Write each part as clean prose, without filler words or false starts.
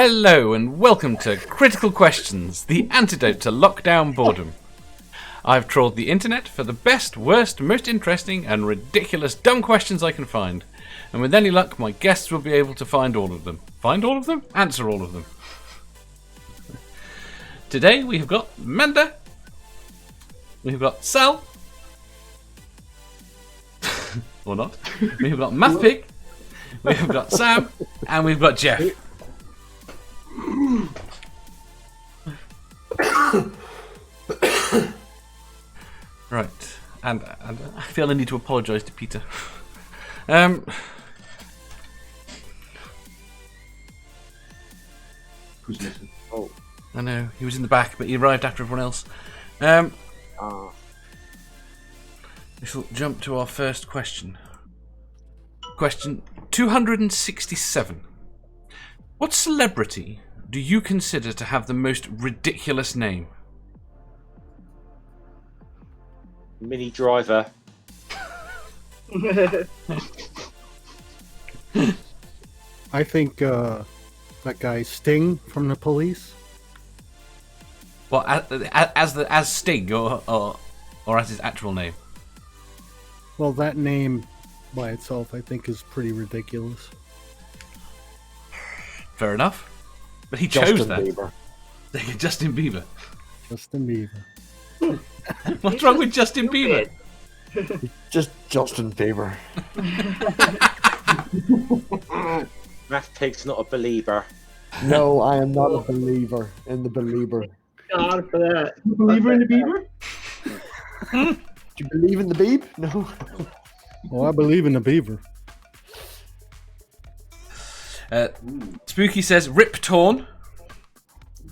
Hello and welcome to Critical Questions, the antidote to lockdown boredom. I've trawled the internet for the best, worst, most interesting, and ridiculous dumb questions I can find. And with any luck, my guests will be able to find all of them. Find all of them? Answer all of them. Today we have got Manda. We've got Sal. Or not. We've got MathPig. We've got Sam. And we've got Jeff. Right. And I feel I need to apologise to Peter. Who's missing? Oh. I know, he was in the back, but he arrived after everyone else. We shall jump to our first question. Question 267. What celebrity do you consider to have the most ridiculous name? Mini Driver. I think that guy Sting from the Police. Well, as Sting or as his actual name? Well, that name by itself, I think, is pretty ridiculous. Fair enough. But he chose that. Bieber. Justin Bieber. Justin Bieber. What's wrong with Justin Bieber? Just Justin Bieber. MathPig's not a believer. No, I am not a believer in the believer. God for that. You believer in the beaver? Do you believe in the beeb? No. Oh, I believe in the beaver. Spooky says Rip Torn.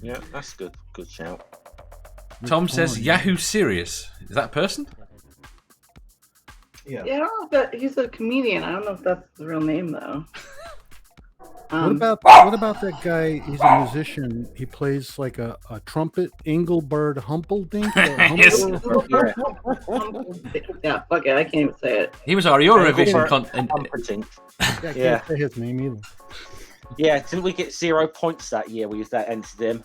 Yeah, that's good. Good shout. Tom says Yahoo Serious. Is that a person? Yeah. Yeah, I don't know if that he's a comedian. I don't know if that's the real name though. What about that guy? He's a musician. He plays like a trumpet, Engelbert Humperdinck. Yes. Yeah, fuck it. I can't even say it. He was our Eurovision Humperdinck. I Yeah. can't say his name either. Yeah, didn't we get 0 points that year? We used that entered him.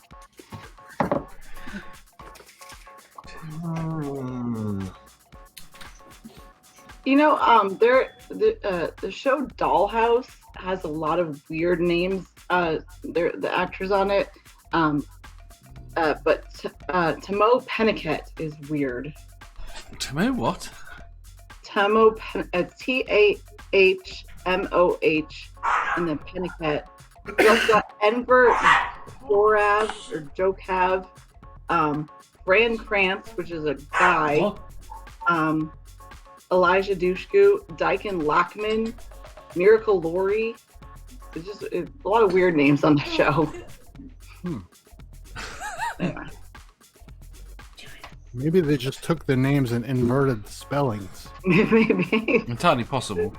You know, the show Dollhouse has a lot of weird names. The actors on it, but Tamo Penniket is weird. Tamo what? Tamo Tahmoh, and then Penniket. You also got Enver Dorav or Jokav, Bran Krantz, which is a guy. What? Elijah Dushku, Dyken Lockman, Miracle Lori. It's a lot of weird names on the show. Anyway. Maybe they just took the names and inverted the spellings. Maybe. Entirely possible.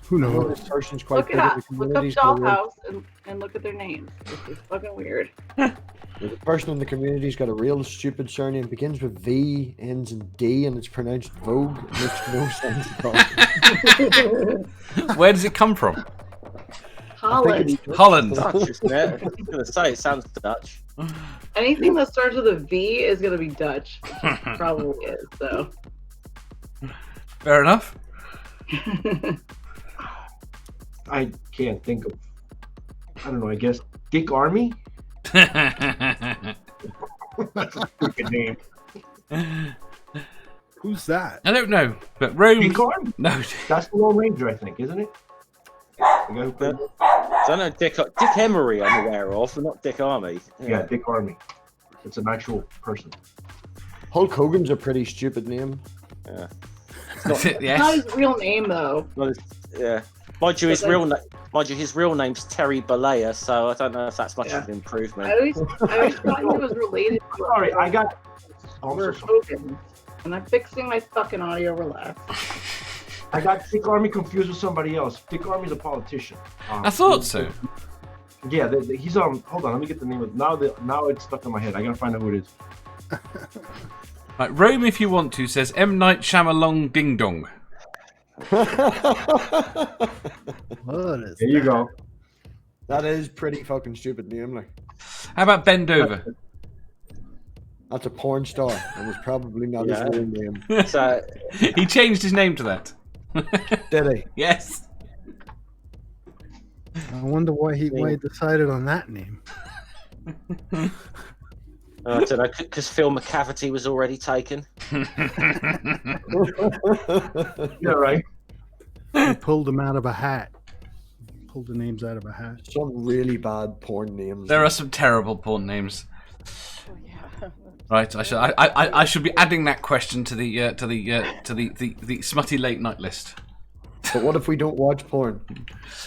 Who knows? This person's quite Look it good at up. the Look up community's got a real- Dollhouse and look at their names. It's fucking weird. The person in the community's got a real stupid surname. Begins with V, ends in D, and it's pronounced Vogue. It makes no sense at all. Where does it come from? Holland. Holland. Dutch, isn't it? I was going to say, it sounds Dutch. Anything that starts with a V is going to be Dutch. Which it probably is, so. Fair enough. I can't think of. I don't know. I guess Dick Army. That's a stupid name. Who's that? I don't know, but Rome. Dick Army. No. That's the Lone Ranger, I think, isn't it? The guy who played- So I know Dick Emery I'm aware of, but not Dick Army. Yeah, Dick Army. It's an actual person. Hulk Hogan's a pretty stupid name. Yeah. It's not Yes. his real name, though. Well, yeah. Mind you, his real name's Terry Bollea, so I don't know if that's much of an improvement. I always thought he was related to Sorry, I got. Oh, I'm so sorry. Hogan. And I'm fixing my fucking audio. Relax. I got Dick Army confused with somebody else. Dick Army's a politician. I thought so. Yeah, he's hold on, let me get the name of now it's stuck in my head. I gotta find out who it is. Right, Rome, if you want to, says M. Night Shyamalan Ding Dong. What is There you go. That is pretty fucking stupid name, like. How about Bend Over? That's a porn star, and it's probably not his Yeah. real name. So He changed his name to that. Did he? Yes. I wonder why he decided on that name. I don't know, because Phil McCavity was already taken. Yeah, right. He pulled them out of a hat. Pulled the names out of a hat. Some really bad porn names. There are some terrible porn names. Yeah. Right, I should be adding that question to the smutty late night list. But what if we don't watch porn?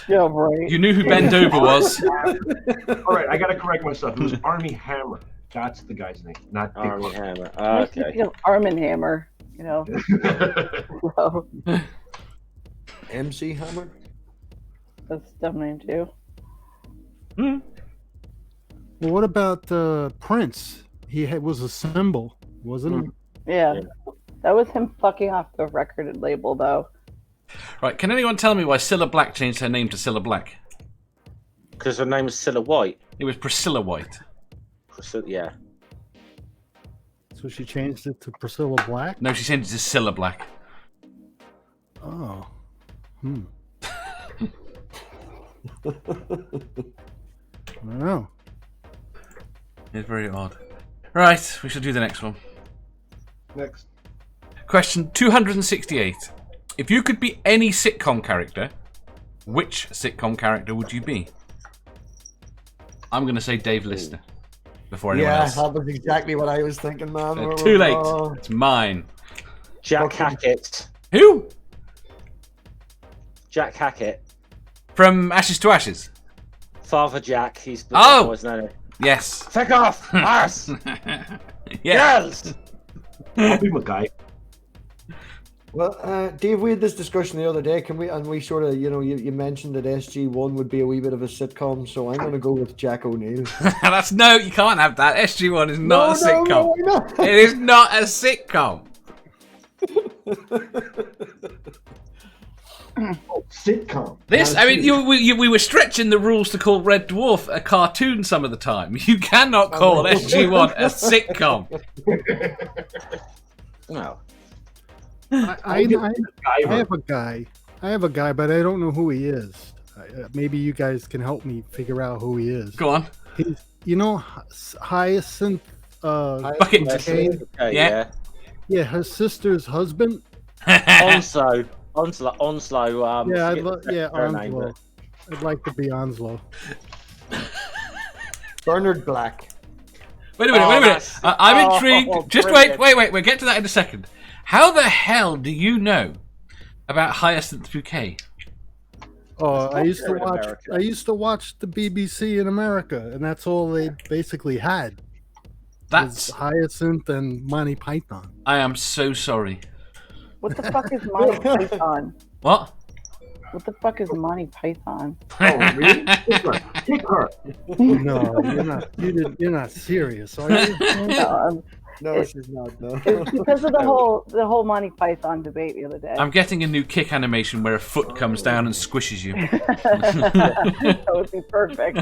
Yeah, right. You knew who Bend Over was. All right, I gotta correct myself. It was Army Hammer. That's the guy's name, not Big Army One. Hammer. I Okay. think of Arm and Hammer, you know. So MC Hammer? that's a dumb name too. Well, what about Prince? Was a symbol, wasn't he? Yeah. That was him fucking off the record label, though. Right, can anyone tell me why Cilla Black changed her name to Cilla Black? Because her name was Cilla White. It was Priscilla White. Yeah. So she changed it to Priscilla Black? No, she changed it to Cilla Black. Oh. I don't know. It's very odd. Right, we should do the next one. Next. Question 268. If you could be any sitcom character, which sitcom character would you be? I'm going to say Dave Lister before anyone Yeah, else. that was exactly what I was thinking, man. Too late. Oh. It's mine. Jack Hackett. Who? Jack Hackett. From Ashes to Ashes. Father Jack. He's the Oh! boy's name. Yes. Fuck off! Arse! Yeah. Girls! I'll be MacGyver. Well, Dave, we had this discussion the other day. We sort of, you mentioned that SG1 would be a wee bit of a sitcom, so I'm going to go with Jack O'Neill. That's no, you can't have that. SG1 is not a sitcom. No, why not? It is not a sitcom. Sitcom. This, I mean, we were stretching the rules to call Red Dwarf a cartoon some of the time. You cannot call SG1 a sitcom. No. I have a guy. But I don't know who he is. Maybe you guys can help me figure out who he is. Go on. He's, Hyacinth. Bucket. McCain? Okay, Yeah. Yeah, her sister's husband. Onslow. Onslow. Yeah, forget her name, Onslow. I'd like to be Onslow. Bernard Black. Wait a minute. that's- I'm intrigued. Just brilliant. wait. We'll get to that in a second. How the hell do you know about Hyacinth Bouquet? Oh, I used to They're in watch. America. I used to watch the BBC in America, and that's all they basically had. That's. Was Hyacinth and Monty Python. I am so sorry. What the fuck is Monty Python? What? What the fuck is Monty Python? Oh, really? Take her. No, you're not. You're not serious, are you? No, No, she's not. No. it's because of the whole Monty Python debate the other day. I'm getting a new kick animation where a foot comes down and squishes you. That would be perfect.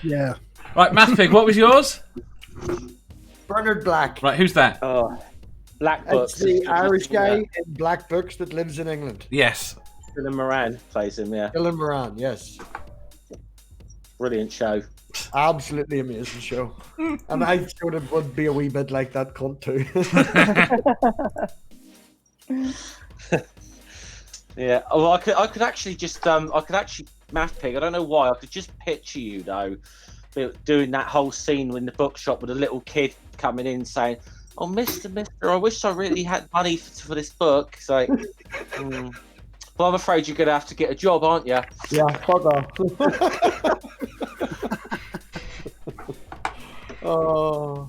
Yeah. Right, MathPig, what was yours? Bernard Black. Right, who's that? Oh, Black Books. It's the Irish guy in Black Books that lives in England. Yes. Dylan Moran plays him. Yeah, Dylan Moran, yes. brilliant show. Absolutely amazing show. And I sort of would be a wee bit like that cunt too. Yeah. Oh, I could actually just MathPig. I don't know why. I could just picture you though, doing that whole scene in the bookshop with a little kid coming in saying, "Oh, Mister, I wish I really had money for this book." It's like, well, I'm afraid you're gonna have to get a job, aren't you? Yeah, fuck off. Oh.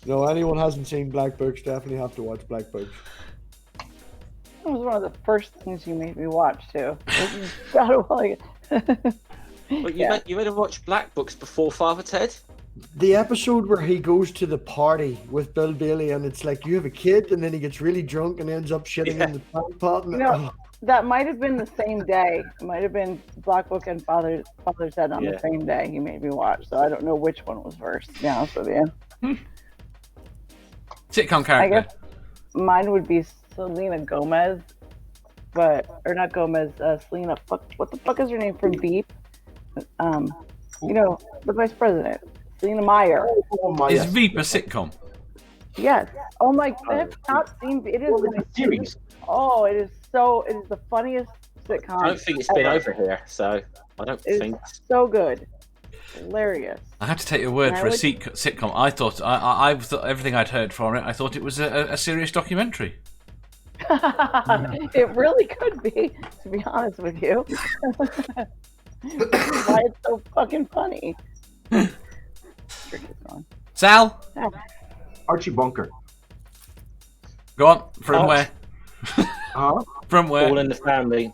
No, anyone hasn't seen Black Books, definitely have to watch Black Books. It was one of the first things you made me watch too. Gotta like But you made him watch Black Books before Father Ted. The episode where he goes to the party with Bill Bailey and it's like you have a kid and then he gets really drunk and ends up shitting in the tank pot. And, No. That might have been the same day. It might have been Black Book and Father's Dead on the same day he made me watch. So I don't know which one was first, to be honest with you. Sitcom character. I guess mine would be Selena Gomez, or not Gomez, Selena, what the fuck is her name from Veep? You know, the vice president, Selena Meyer. Is Veep a sitcom? Yes. Oh my, I have not seen it. Is a series. Oh, it is the funniest sitcom. I don't think it's been over here, so I don't think. It's so good. Hilarious. I have to take your word for a sitcom. I thought I thought everything I'd heard from it. I thought it was a serious documentary. It really could be, to be honest with you. Why it's so fucking funny. Sal, Archie Bunker. go on. From where? Huh? From where? All in the Family.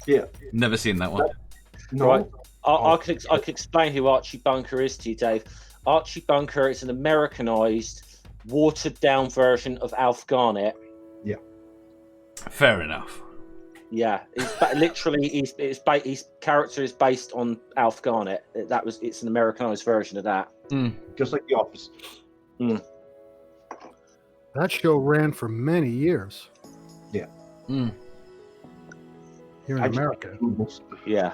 Yeah. Never seen that one. No. Right. I could explain who Archie Bunker is to you, Dave. Archie Bunker is an Americanized, watered-down version of Alf Garnett. Yeah. Fair enough. Yeah, literally, his character is based on Alf Garnett. It's an Americanized version of that. Just like The Office. That show ran for many years. Yeah. Here in America. Yeah.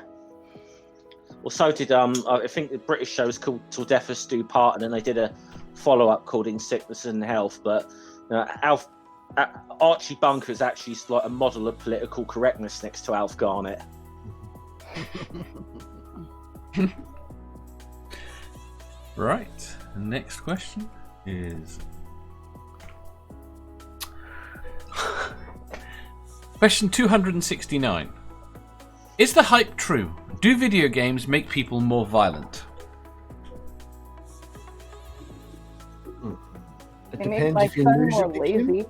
Well, so did I think the British show was called Till Death Us Do Part, and then they did a follow-up called In Sickness and Health. But Archie Bunker is actually like a model of political correctness next to Alf Garnett. Right. Next question is question 269. Is the hype true? Do video games make people more violent? It They make depends my if you're son losing more the game. lazy.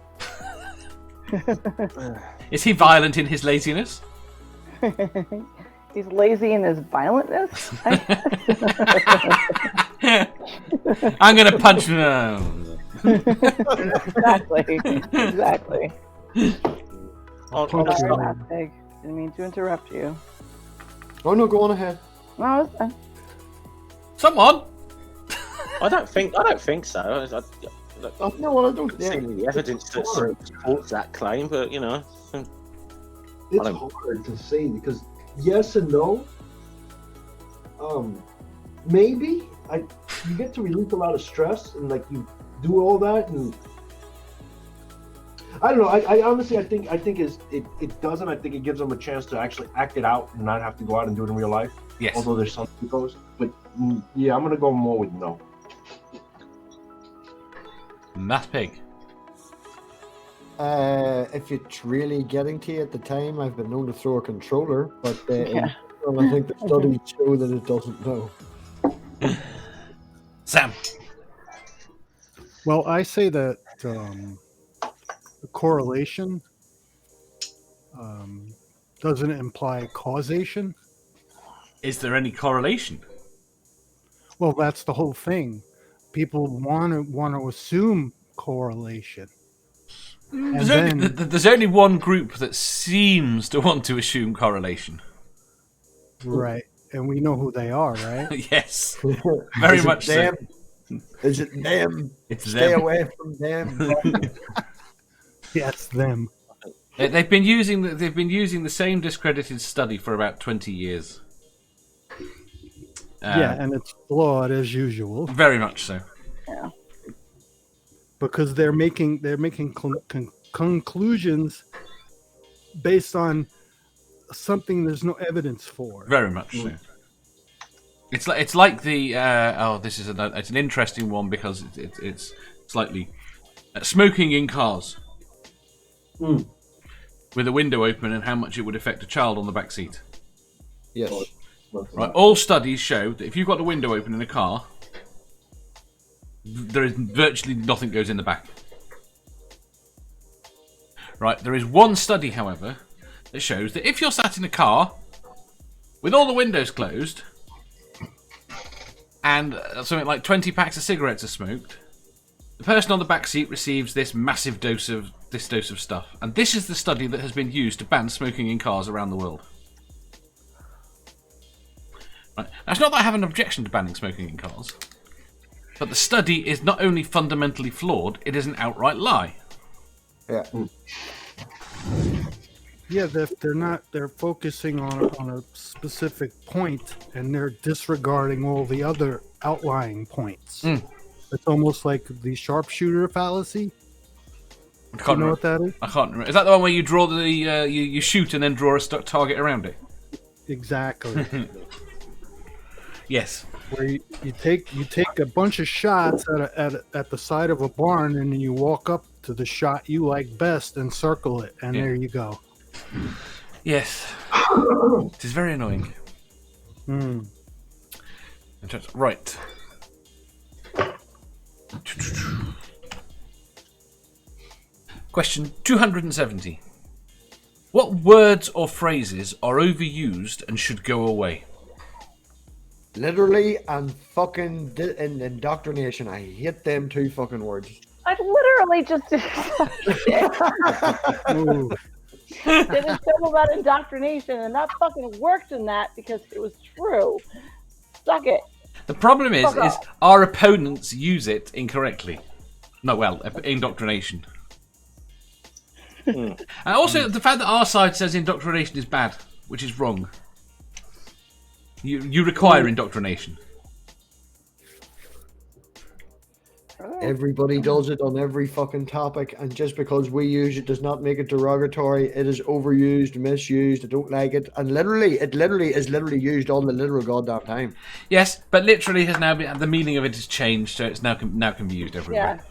Is he violent in his laziness? He's lazy in his violentness. I'm gonna punch him. Exactly. Punch him. Pig. Didn't mean to interrupt you. Oh no, go on ahead. No, it's fine. Someone. I don't think so. Oh, no, well, I don't. I've seen any evidence that supports that claim, but you know, It's hard to say because yes and no. Maybe you get to release a lot of stress and like you do all that and I don't know. I honestly I think it doesn't. I think it gives them a chance to actually act it out and not have to go out and do it in real life. Yes. Although there's some goes, but yeah, I'm gonna go more with no. MathPig. If it's really getting to you at the time, I've been known to throw a controller, but Yeah. I think the studies show that it doesn't know. Sam. Well, I say that the correlation doesn't imply causation. Is there any correlation? Well, that's the whole thing. People want to assume correlation. And There's only one group that seems to want to assume correlation. Right. And we know who they are, right? Yes. Very Is it much them? so. Is it them? It's Stay them. away from them. Yes, them. They've been using the same discredited study for about 20 years. Yeah, and it's flawed as usual Very much so. Yeah. because they're making conclusions based on something there's no evidence for. Very much so. It's like the it's an interesting one because it's slightly smoking in cars with a window open and how much it would affect a child on the back seat. Yes. Right. All studies show that if you've got the window open in a car, there is virtually nothing goes in the back. Right. There is one study, however, that shows that if you're sat in a car with all the windows closed and something like 20 packs of cigarettes are smoked, the person on the back seat receives this massive dose of this dose of stuff, and this is the study that has been used to ban smoking in cars around the world. Right. Now, it's not that I have an objection to banning smoking in cars, but the study is not only fundamentally flawed, it is an outright lie. Yeah. Yeah, they're focusing on a specific point, and they're disregarding all the other outlying points. It's almost like the sharpshooter fallacy. You know what that is? I can't remember. Is that the one where you draw the you shoot and then draw a target around it? Exactly. Yes. Where you take a bunch of shots at the side of a barn, and then you walk up to the shot you like best and circle it, and there you go. Yes. It is very annoying. Right. Question 270. What words or phrases are overused and should go away? Literally and fucking indoctrination. I hate them two fucking words. I literally just did a show about indoctrination, and that fucking worked in that because it was true. Suck it. The problem is our opponents use it incorrectly. No, well, indoctrination. And also the fact that our side says indoctrination is bad, which is wrong. You require indoctrination. Everybody does it on every fucking topic, and just because we use it does not make it derogatory. It is overused, misused. I don't like it, and it literally is used all the literal goddamn time. Yes, but literally has now been, the meaning of it has changed, so it's now can be used everywhere.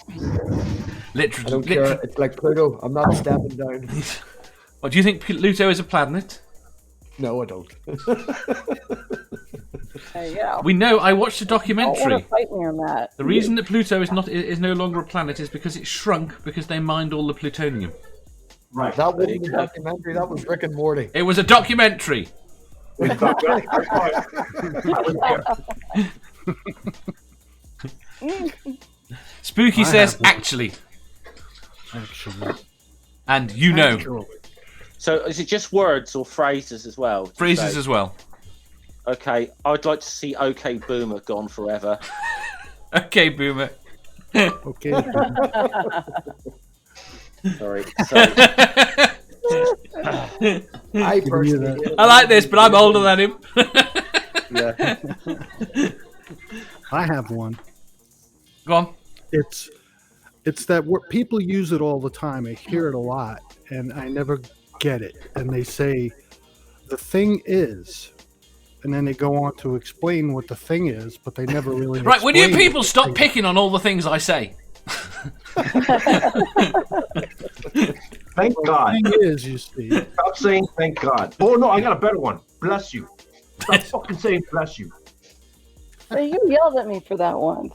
I don't care. It's like Pluto. I'm not stepping down. What, do you think Pluto is a planet? No, I don't. Yeah. We know. I watched a Don't documentary. want to fight me on that. The reason that Pluto is no longer a planet is because it shrunk because they mined all the plutonium. Right. That wasn't a documentary. That was Rick and Morty. It was a documentary. Spooky says actually, and you know. So is it just words or phrases as well? Phrases as well. Okay, I'd like to see OK Boomer gone forever. Okay, Boomer. Okay. Sorry. I personally, I like this, but I'm older than him. Yeah. I have one. Go on. It's that people use it all the time. I hear it a lot, and I never get it. And they say, the thing is, and then they go on to explain what the thing is, but they never really Right, will you explain people what the stop thing picking on all the things I say? Thank God. The thing is, you see. Stop saying thank God. Oh no, I got a better one. Bless you. Stop fucking saying bless you. So you yelled at me for that once.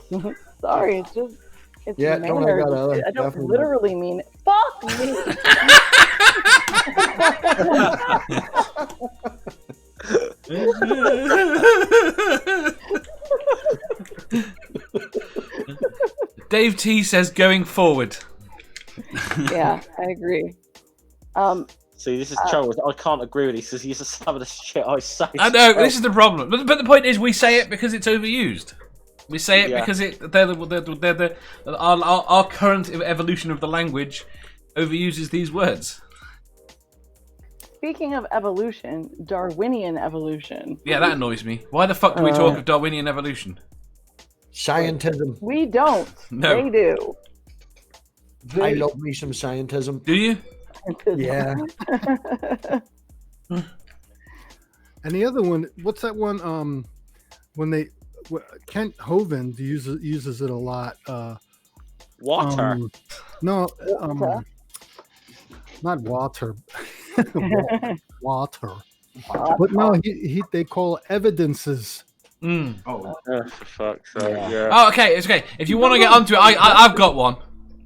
Sorry, it's Yeah, don't manners. I got other, I don't definitely. literally mean it. Fuck me. Dave T says going forward. Yeah, I agree. See, this is trouble. I can't agree with you because he's some of the shit I say. I know, this is the problem. But the point is, we say it because it's overused. We say it because our current evolution of the language overuses these words. Speaking of evolution, Darwinian evolution. Yeah, that annoys me. Why the fuck do we talk of Darwinian evolution? Scientism. We don't. No. They do. I love me some scientism. Do you? Yeah. And the other one, what's that one? When Kent Hovind uses it a lot. Water. No, not water. Water. But no, they call evidences. Mm. Oh, For fuck's sake, yeah. Oh, okay, it's okay. If you want to get onto it, I've got one.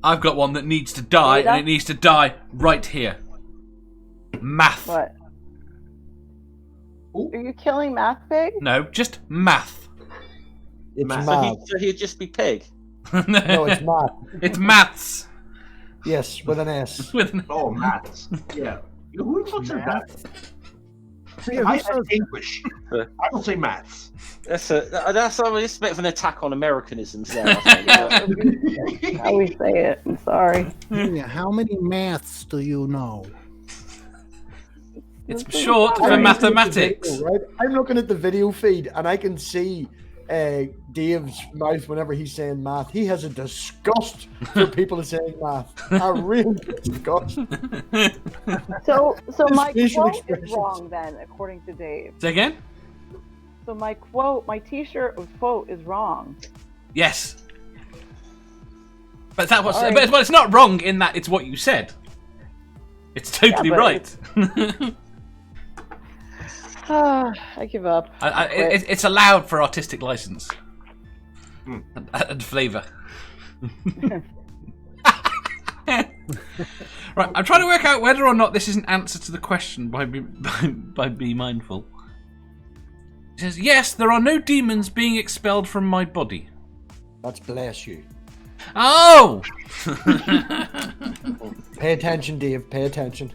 I've got one that needs to die, and it needs to die right here. Math. What? Are you killing MathPig? No, just math. It's So math. he'd just be pig. No, it's math. It's maths. Yes, with an S. Oh, maths. Yeah. Who the fuck said that? Yeah, I who said says- English. I don't say maths. That's a bit of an attack on Americanisms there. I think. How we say it. I'm sorry. Yeah, how many maths do you know? It's short for I'm looking at the mathematics. video, right? I'm looking at the video feed and I can see Dave's mouth whenever he's saying math. He has a disgust for people saying math. A real disgust. So my facial quote is expressions. wrong then, according to Dave. Say again? So my T-shirt quote is wrong. Yes. But that was. Sorry. But it's not wrong in that it's what you said. It's totally but right. I give up. It's allowed for artistic license and flavour. Right, I'm trying to work out whether or not this is an answer to the question by Be Mindful. It says, yes, there are no demons being expelled from my body. That's bless you. Oh! Pay attention, Dave. Pay attention.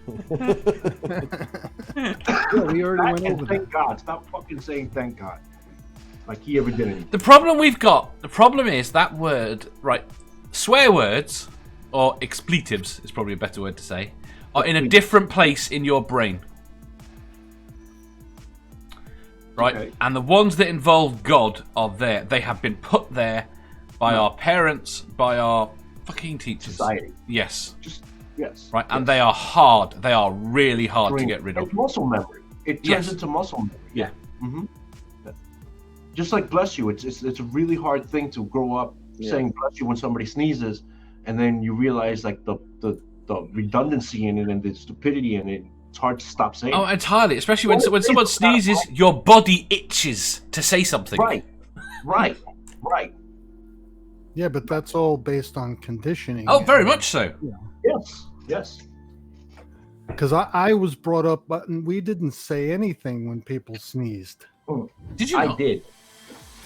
Yeah, we already went over that. Thank God. Stop fucking saying thank God. Like he ever did anything. The problem is that word, right, swear words, or expletives is probably a better word to say, are in a different place in your brain. Right? Okay. And the ones that involve God are there. They have been put there by our parents, by our fucking teachers. Society. Yes. Just yes. Right? And yes. they are hard. They are really hard to Brain- get rid of. It's muscle memory. It turns Yes. into muscle memory. Yeah. Mm-hmm. Just like bless you, it's a really hard thing to grow up saying bless you when somebody sneezes, and then you realize like the redundancy in it and the stupidity in it. It's hard to stop saying. Oh, entirely. Especially when someone sneezes, your body itches to say something. Right. Yeah, but that's all based on conditioning. Oh, very much so. Yes. Because I was brought up, but we didn't say anything when people sneezed. Did you I not? did.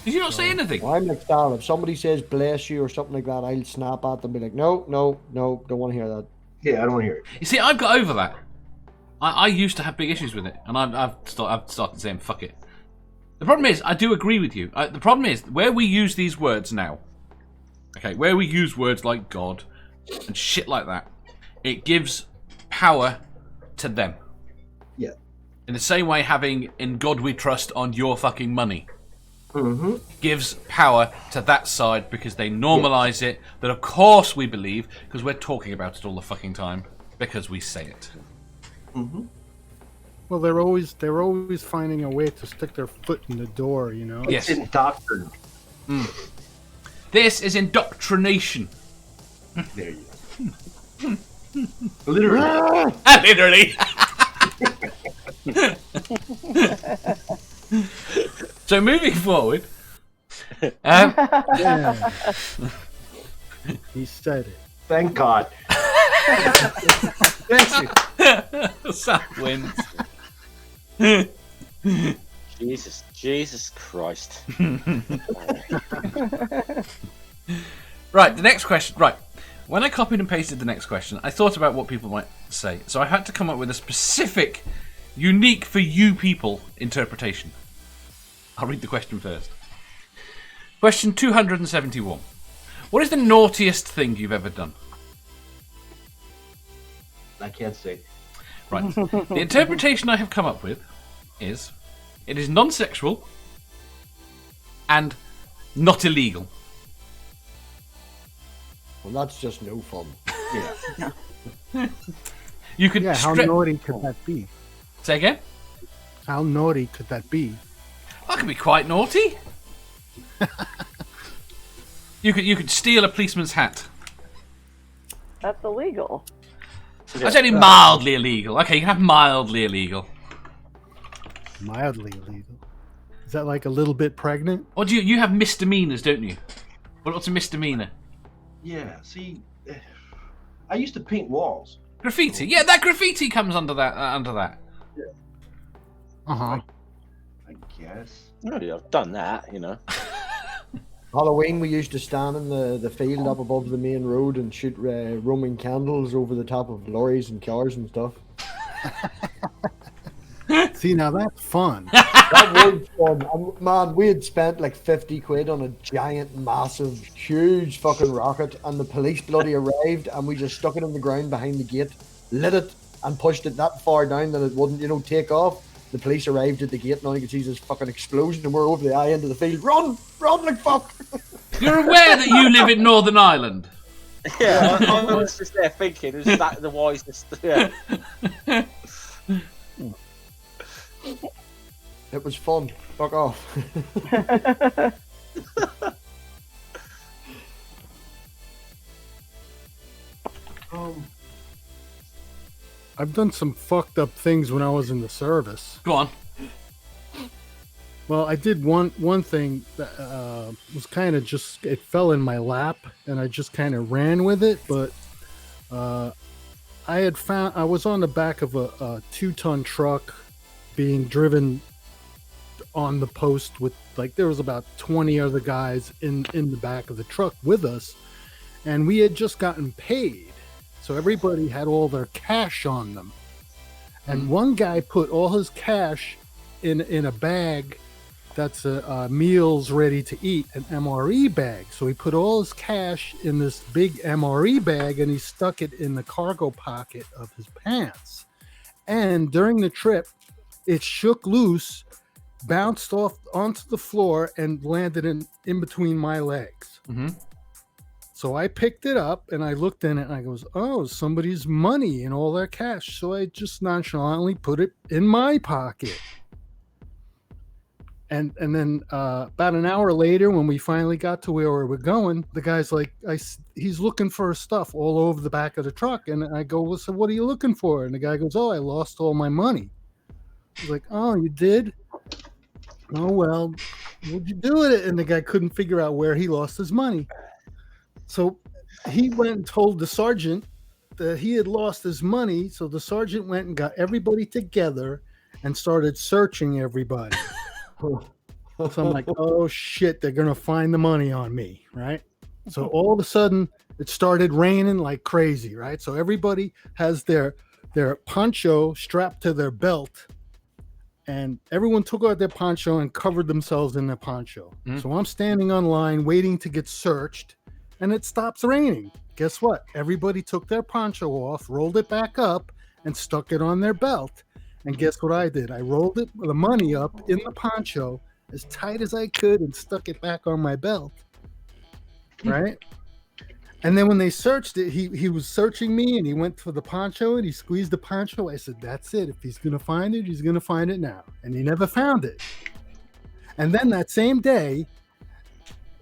Did you not say anything? Well, I'm like that. If somebody says bless you or something like that, I'll snap at them and be like, no, don't want to hear that. Yeah, I don't want to hear it. You see, I've got over that. I used to have big issues with it, and I've started saying fuck it. The problem is, I do agree with you. The problem is, where we use these words now, okay, where we use words like God and shit like that, it gives power to them. Yeah. In the same way having "In God We Trust" on your fucking money gives power to that side because they normalise it, that of course we believe, because we're talking about it all the fucking time, because we say it. Well, they're always finding a way to stick their foot in the door, you know. Yes. It's indoctrined. This is indoctrination. There you go. Literally. Literally. So moving forward, Yeah. He said it. Thank God. Sam wins. Jesus Christ. Right, the next question. Right, when I copied and pasted the next question, I thought about what people might say. So I had to come up with a specific, unique for you people interpretation. I'll read the question first. Question 271. What is the naughtiest thing you've ever done? I can't say. Right. The interpretation I have come up with is it is non-sexual and not illegal. Well, that's just no fun. Yeah. You could Yeah, how strip. naughty could that be? Say again? How naughty could that be? That could be quite naughty. You could steal a policeman's hat. That's illegal. That's only mildly illegal. Okay, you can have mildly illegal. Mildly illegal. Is that like a little bit pregnant? Or do you have misdemeanors, don't you? What's a misdemeanor? Yeah. See, I used to paint walls. Graffiti. Yeah, that graffiti comes under that. Uh huh. I guess. Oh, yeah, I've done that, you know. Halloween, we used to stand in the field up above the main road and shoot Roman candles over the top of lorries and cars and stuff. See, now that's fun. That was fun. And, man, we had spent like 50 quid on a giant, massive, huge fucking rocket, and the police bloody arrived, and we just stuck it in the ground behind the gate, lit it, and pushed it that far down that it wouldn't, take off. The police arrived at the gate, and all you could see is this fucking explosion, and we're over the eye end of the field. Run like fuck! You're aware that you live in Northern Ireland? Yeah, I was just there thinking, is that the wisest? Yeah. It was fun. Fuck off. I've done some fucked up things when I was in the service. Go on. Well, I did one thing that was kind of just, it fell in my lap, and I just kind of ran with it, but I was on the back of a 2-ton truck being driven on the post with, like, there was about 20 other guys in the back of the truck with us, and we had just gotten paid. So everybody had all their cash on them. And one guy put all his cash in a bag that's meals ready to eat, an MRE bag. So he put all his cash in this big MRE bag, and he stuck it in the cargo pocket of his pants. And during the trip, it shook loose, bounced off onto the floor, and landed in between my legs. Mm-hmm. So I picked it up, and I looked in it, and I goes, oh, somebody's money and all their cash. So I just nonchalantly put it in my pocket. And then about an hour later, when we finally got to where we were going, the guy's like, he's looking for stuff all over the back of the truck. And I go, well, so what are you looking for? And the guy goes, oh, I lost all my money. I was like, oh, you did? Oh, well, what'd you do with it? And the guy couldn't figure out where he lost his money. So he went and told the sergeant that he had lost his money. So the sergeant went and got everybody together and started searching everybody. So I'm like, oh shit, they're gonna find the money on me, right? So all of a sudden it started raining like crazy, right? So everybody has their poncho strapped to their belt, and everyone took out their poncho and covered themselves in their poncho. So I'm standing on line waiting to get searched, and it stops raining. Guess what? Everybody took their poncho off, rolled it back up, and stuck it on their belt. And guess what I did? I rolled the money up in the poncho as tight as I could and stuck it back on my belt. Right? And then when they searched it, he was searching me, and he went for the poncho and he squeezed the poncho. I said, that's it. If he's going to find it, he's going to find it now. And he never found it. And then that same day,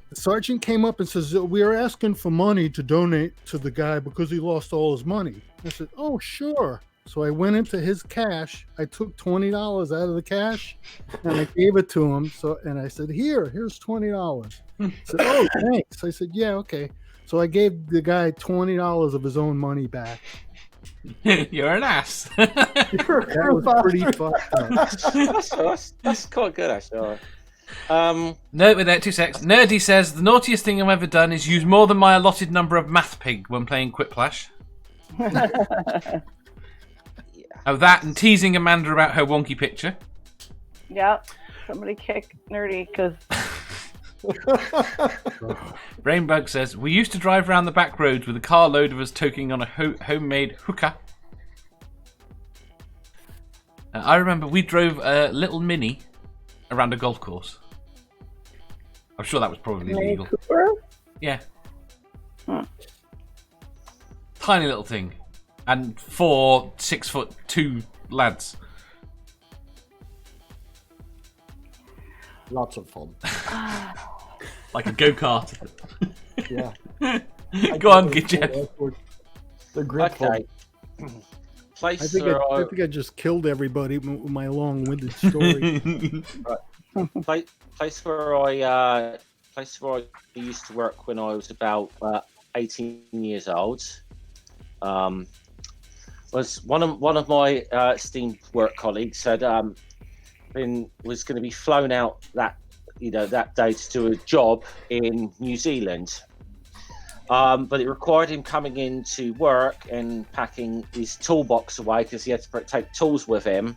the sergeant came up and says, we are asking for money to donate to the guy because he lost all his money. I said, oh, sure. So I went into his cash. I took $20 out of the cash, and I gave it to him. And I said, here's $20. He said, oh, thanks. I said, yeah, okay. So I gave the guy $20 of his own money back. You're an ass. That was pretty fucked up. That's quite good, actually. No, with that, 2 secs. Nerdy says, the naughtiest thing I've ever done is use more than my allotted number of MathPig when playing Quiplash. Oh, that and teasing Amanda about her wonky picture. Yep. Somebody kick Nerdy because Brainbug says, we used to drive around the back roads with a carload of us toking on a homemade hookah. I remember we drove a little Mini around a golf course. I'm sure that was probably illegal. Cooper? Yeah. Tiny little thing. And 4 6'2" lads. Lots of fun. Like a go-kart. Yeah. Go on, Jeff. They're great fun. I think I just killed everybody with my long-winded story. Place where I used to work when I was about 18 years old. Was one of my esteemed work colleagues was going to be flown out that that day to do a job in New Zealand. But it required him coming into work and packing his toolbox away because he had to take tools with him.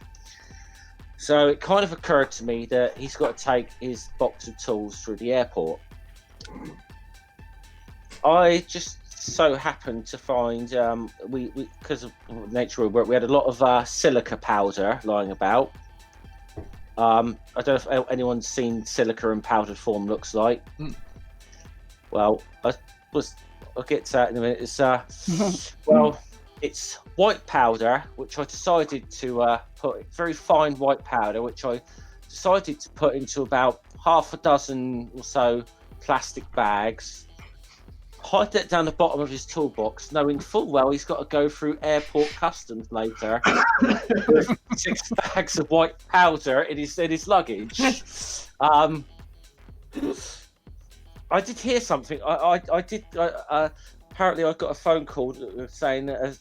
So it kind of occurred to me that he's got to take his box of tools through the airport. I just so happened to find we because of the nature of work, we had a lot of silica powder lying about. I don't know if anyone's seen silica in powdered form looks like. Well, I'll get to that in a minute. It's well, it's white powder, which I decided to put very fine white powder, which I decided to put into about half a dozen or so plastic bags. Hide that down the bottom of his toolbox, knowing full well he's got to go through airport customs later with 6 bags of white powder in his luggage. I did hear something. I did. Apparently, I got a phone call saying that it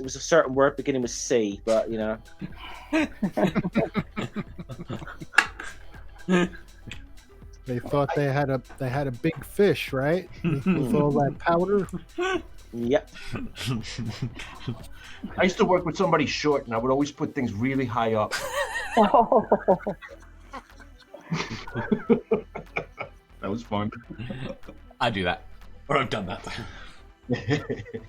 was a certain word beginning with C, but you know. They thought they had a big fish, right? With all that powder. Yep. I used to work with somebody short, and I would always put things really high up. That was fun. I do that, or I've done that.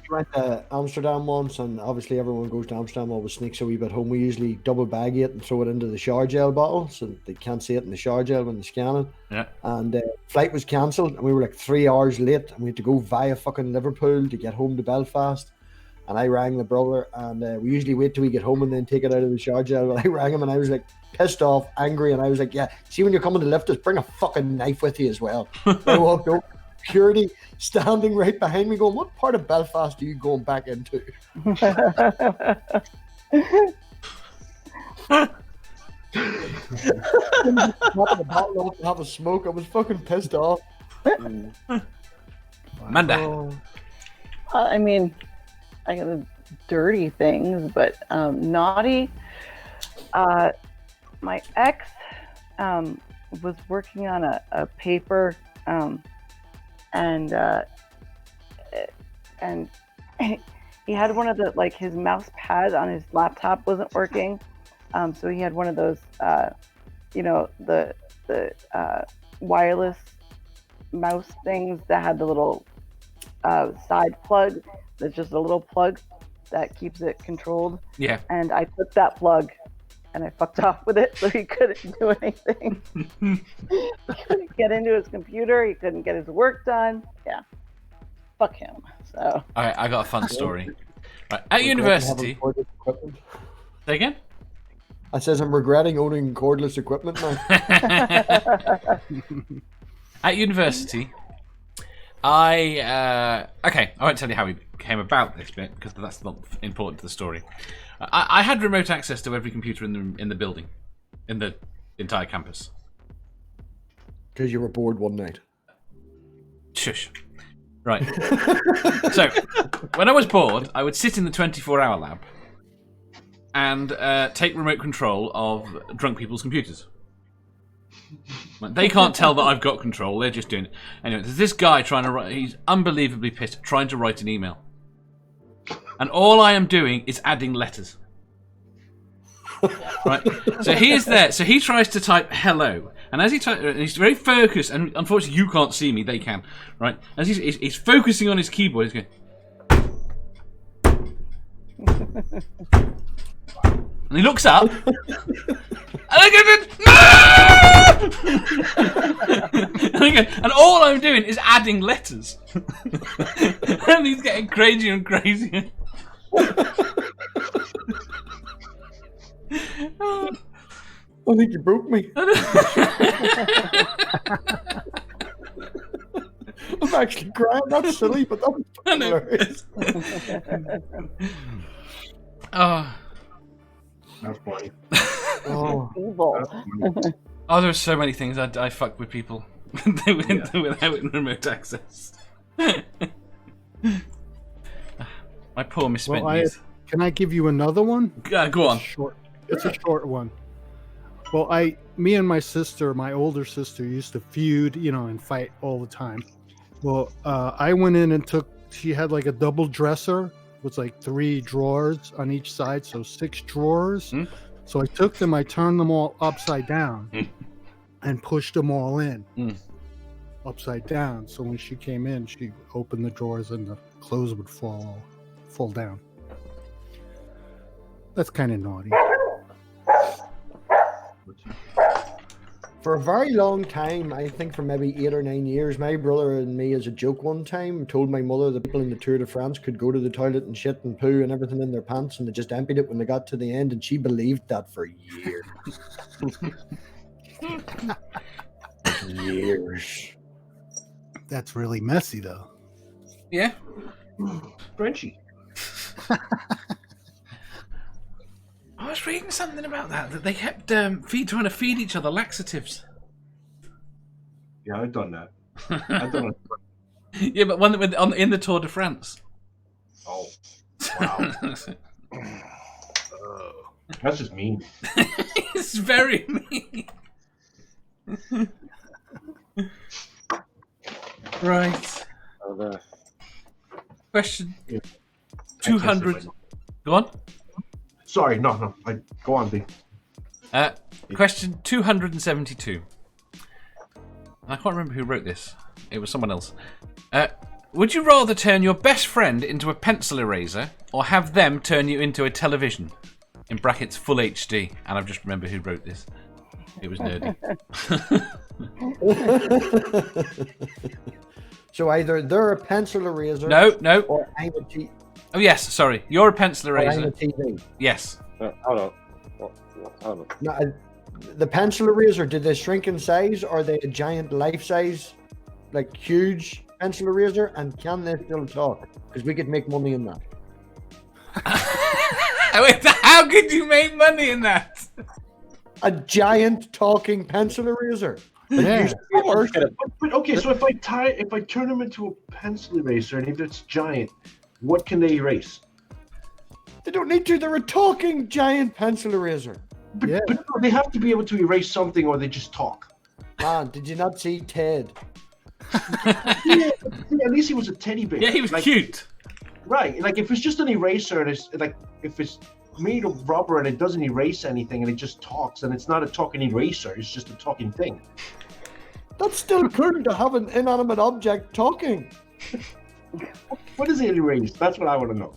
Went to Amsterdam once, and obviously everyone goes to Amsterdam always sneaks a wee bit home. We usually double bag it and throw it into the shower gel bottle so they can't see it in the shower gel when they scan it. Yeah. And flight was cancelled, and we were like 3 hours late, and we had to go via fucking Liverpool to get home to Belfast. And I rang the brother, and we usually wait till we get home and then take it out of the shower gel. But I rang him, and I was like pissed off, angry, and I was like, "Yeah, see when you're coming to lift us, bring a fucking knife with you as well." I walked over. Security standing right behind me going, "What part of Belfast are you going back into?" Have a smoke. I was fucking pissed off. Amanda. I mean, I got the dirty things, but naughty. My ex was working on a paper. And he had one of the, like, his mouse pad on his laptop wasn't working, so he had one of those the wireless mouse things that had the little side plug that's just a little plug that keeps it controlled. Yeah. And I took that plug and I fucked off with it, so he couldn't do anything. He couldn't get into his computer. He couldn't get his work done. Yeah, fuck him. So. All right, I got a fun story. Right, at university. Say again? I says I'm regretting owning cordless equipment now. At university, I won't tell you how we came about this bit because that's not important to the story. I had remote access to every computer in the building, in the entire campus. Because you were bored one night. Shush. Right. So, when I was bored, I would sit in the 24-hour lab and take remote control of drunk people's computers. They can't tell that I've got control, they're just doing it. Anyway, there's this guy trying to write, he's unbelievably pissed, trying to write an email. And all I am doing is adding letters. Right? So he is there. So he tries to type hello. And as he types, he's very focused. And unfortunately, you can't see me. They can. Right? As he's focusing on his keyboard, he's going. And he looks up. And all I'm doing is adding letters. And he's getting crazier and crazier. I think you broke me. I'm actually crying. That's silly, but that was hilarious. Oh. That's funny. Oh, Evil. Oh, there are so many things I fuck with people without remote access. My poor misspent youth. Can I give you another one? Go on. It's a short one. Well, me and my sister, my older sister, used to feud, and fight all the time. Well, I went in and she had like a double dresser with like 3 drawers on each side, so 6 drawers. So I took them, I turned them all upside down and pushed them all in upside down. So when she came in, she opened the drawers and the clothes would fall down. That's kind of naughty. For a very long time, I think for maybe 8 or 9 years, my brother and me, as a joke one time, told my mother that people in the Tour de France could go to the toilet and shit and poo and everything in their pants, and they just emptied it when they got to the end, and she believed that for years. Years. That's really messy, though. Yeah. Frenchy. I was reading something about that they kept trying to feed each other laxatives. Yeah, I've done that. I've done it. Yeah, but in the Tour de France. Oh, wow. That's just mean. It's very mean. Right. Question 200. Go on. Sorry, no. Go on, B. Question 272. I can't remember who wrote this. It was someone else. Would you rather turn your best friend into a pencil eraser or have them turn you into a television? In brackets, full HD. And I've just remembered who wrote this. It was nerdy. So either they're a pencil eraser. No. Or I'm a TV. Oh, yes, sorry. You're a pencil eraser. I'm a TV. Yes. Hold on. No, the pencil eraser, did they shrink in size, or are they a giant life-size, like huge pencil eraser? And can they still talk? Because we could make money in that. Wait, how could you make money in that? A giant talking pencil eraser. Yeah. But okay, so if I turn them into a pencil eraser, and if it's giant, what can they erase? They don't need to. They're a talking giant pencil eraser. But, Yeah. but they have to be able to erase something, or they just talk. Man, did you not see Ted? Yeah, at least he was a teddy bear. Yeah, he was like, cute. Right, like if it's just an eraser, and it's like if it's made of rubber and it doesn't erase anything, and it just talks, and it's not a talking eraser. It's just a talking thing. That's still cool to have an inanimate object talking. What is it erased? That's what I want to know.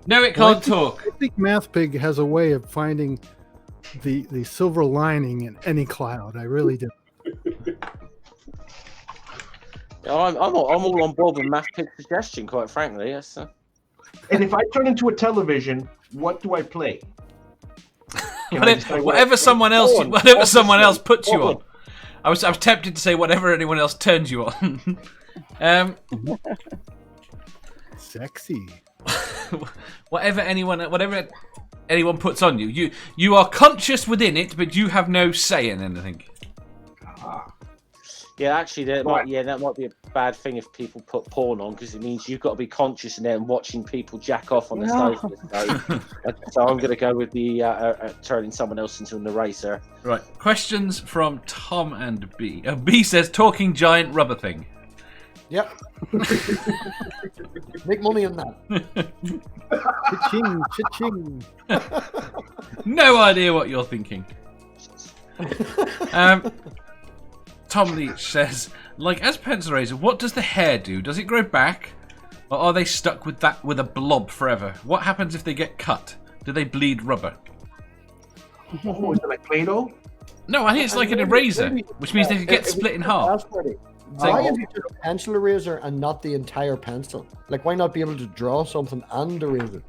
No, it can't talk. I think MathPig has a way of finding the silver lining in any cloud. I really do. I'm all on board with MathPig's suggestion, quite frankly. Yes. And if I turn into a television, what do I play? Can I decide Whatever someone else puts you on. I was tempted to say whatever anyone else turns you on. Sexy. Whatever anyone puts on you. You are conscious within it, but you have no say in anything. Yeah, actually, that might be a bad thing if people put porn on, because it means you've got to be conscious in there and watching people jack off on the sofa. So I'm going to go with the turning someone else into an eraser. Right. Questions from Tom and B. B says, talking giant rubber thing. Yep. Make money on that. Cha-ching, cha-ching. No idea what you're thinking. Tom Leach says, like as pencil eraser, what does the hair do? Does it grow back? Or are they stuck with a blob forever? What happens if they get cut? Do they bleed rubber? Oh, is it like Play-Doh? No, I think it's like an eraser, which means they could get split in half. Why is it just a pencil eraser and not the entire pencil? Like, why not be able to draw something and erase it?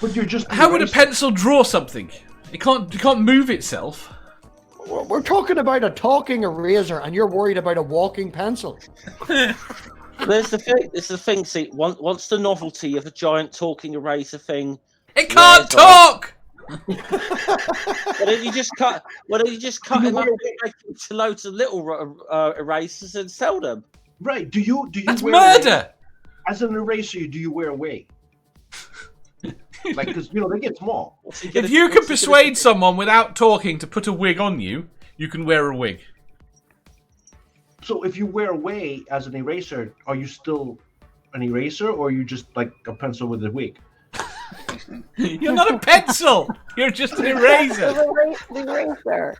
But you're just. How would a pencil draw something? It can't move itself. We're talking about a talking eraser, and you're worried about a walking pencil. There's the thing. It's the thing. See, once the novelty of a giant talking eraser thing. It can't talk. Why don't you just cut them up into loads of little erasers and sell them? Right? Do you? That's murder. As an eraser, do you wear a wig? Like, because they get small. If you can persuade someone without talking to put a wig on you, you can wear a wig. So if you wear away as an eraser, are you still an eraser, or are you just like a pencil with a wig? You're not a pencil. You're just an eraser. The eraser.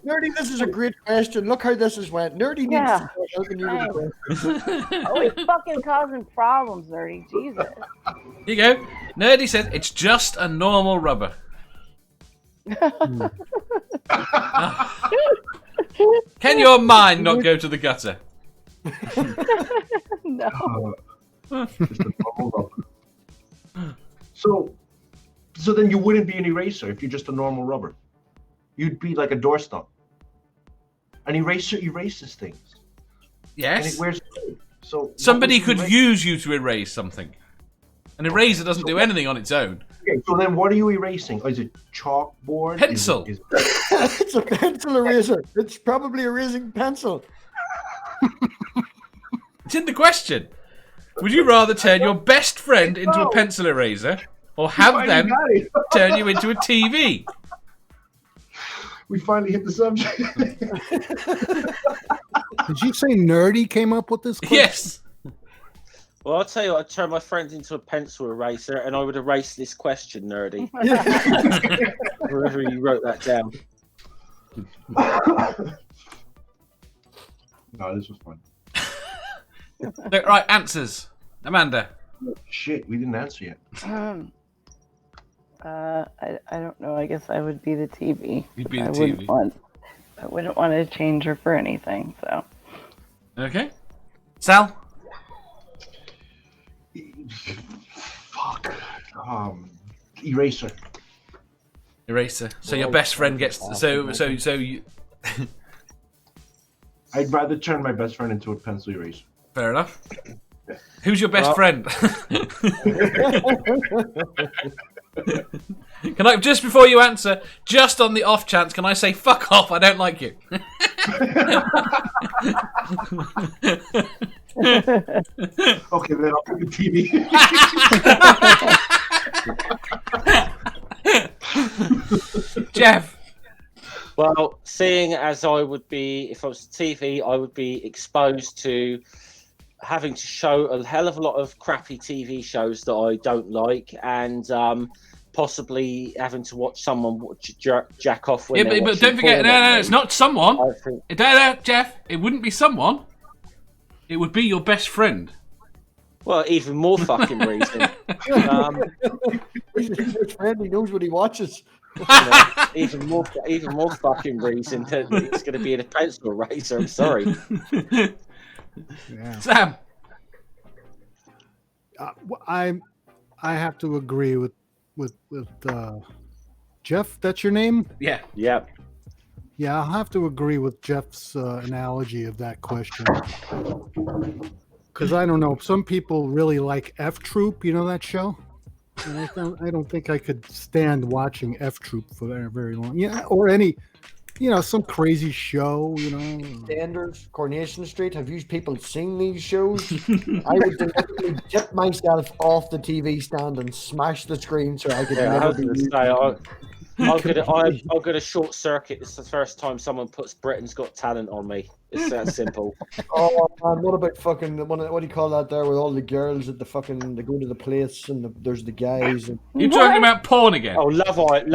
Nerdy, this is a great question. Look how this has went. Nerdy needs Yeah. to start helping you with the question. Always fucking causing problems, Nerdy. Jesus. Here you go. Nerdy says it's just a normal rubber. Can your mind not go to the gutter? No. Just a normal rubber. So then you wouldn't be an eraser if you're just a normal rubber. You'd be like a door stump. An eraser erases things. Yes. And it wears. So somebody could use you to erase something. An eraser doesn't do anything on its own. Okay, so then what are you erasing? Is it chalkboard? Pencil. It's a pencil eraser. It's probably erasing pencil. It's in the question. Would you rather turn your best friend into a pencil eraser or have them turn you into a TV? We finally hit the subject. Did you say Nerdy came up with this question? Yes. Well, I'll tell you what, I'd turn my friend into a pencil eraser and I would erase this question, Nerdy. Wherever you wrote that down. No, this was fun. Right, answers. Amanda. Shit, we didn't answer yet. I don't know. I guess I would be the TV. You'd be the I TV. I wouldn't want to change her for anything. So. Okay. Sal? Fuck. Eraser. Eraser. So your best friend gets... So you... I'd rather turn my best friend into a pencil eraser. Fair enough. Who's your best friend? Can I, just before you answer, just on the off chance, can I say fuck off? I don't like you. Okay, then I'll pick the TV. Jeff. Well, seeing as I would be, if I was TV, I would be exposed to having to show a hell of a lot of crappy TV shows that I don't like, and possibly having to watch someone jack off when they're but don't forget, no, it's not someone. No, Jeff, it wouldn't be someone. It would be your best friend. Well, even more fucking reason. He's his best friend. He knows what he watches. Even more fucking reason that it's going to be in a pencil eraser. I'm sorry. Yeah. Sam. I have to agree with Jeff. That's your name? Yeah. Yep. Yeah, I'll have to agree with Jeff's analogy of that question. Because I don't know, some people really like F Troop. You know that show? And I don't think I could stand watching F Troop for very long. Yeah, or any, some crazy show. Standards, Coronation Street. Have you people seen these shows? I would deliberately tip myself off the TV stand and smash the screen so I could never be. I'm gonna short circuit. This is the first time someone puts Britain's Got Talent on me. It's that simple. Oh man, what about fucking what do you call that there with all the girls at the fucking they go to the place and there's the guys and You're talking about porn again. Oh, Love Island.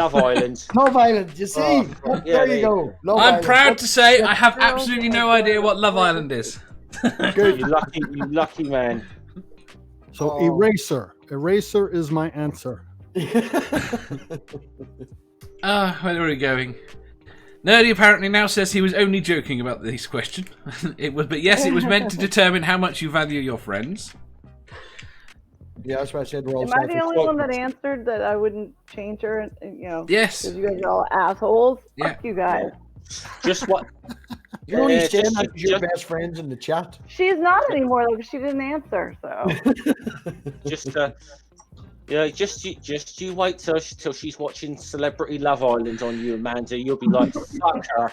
Love Island, you see? There you go. Love I'm Island. proud to say I have absolutely no idea what Love Island is. Good. You lucky man. So eraser is my answer. Where are we going? Nerdy apparently now says he was only joking about this question. But yes, it was meant to determine how much you value your friends. Yeah, that's what I said. We're all Am I the only one that answered that I wouldn't change her? Yes. Because you guys are all assholes. Yeah. Fuck you guys. Just what? You're only saying just- that 'cause your just- best friends in the chat. She's not anymore though, because she didn't answer. So Just you wait till she's watching Celebrity Love Island on you, Amanda. You'll be like, fuck her.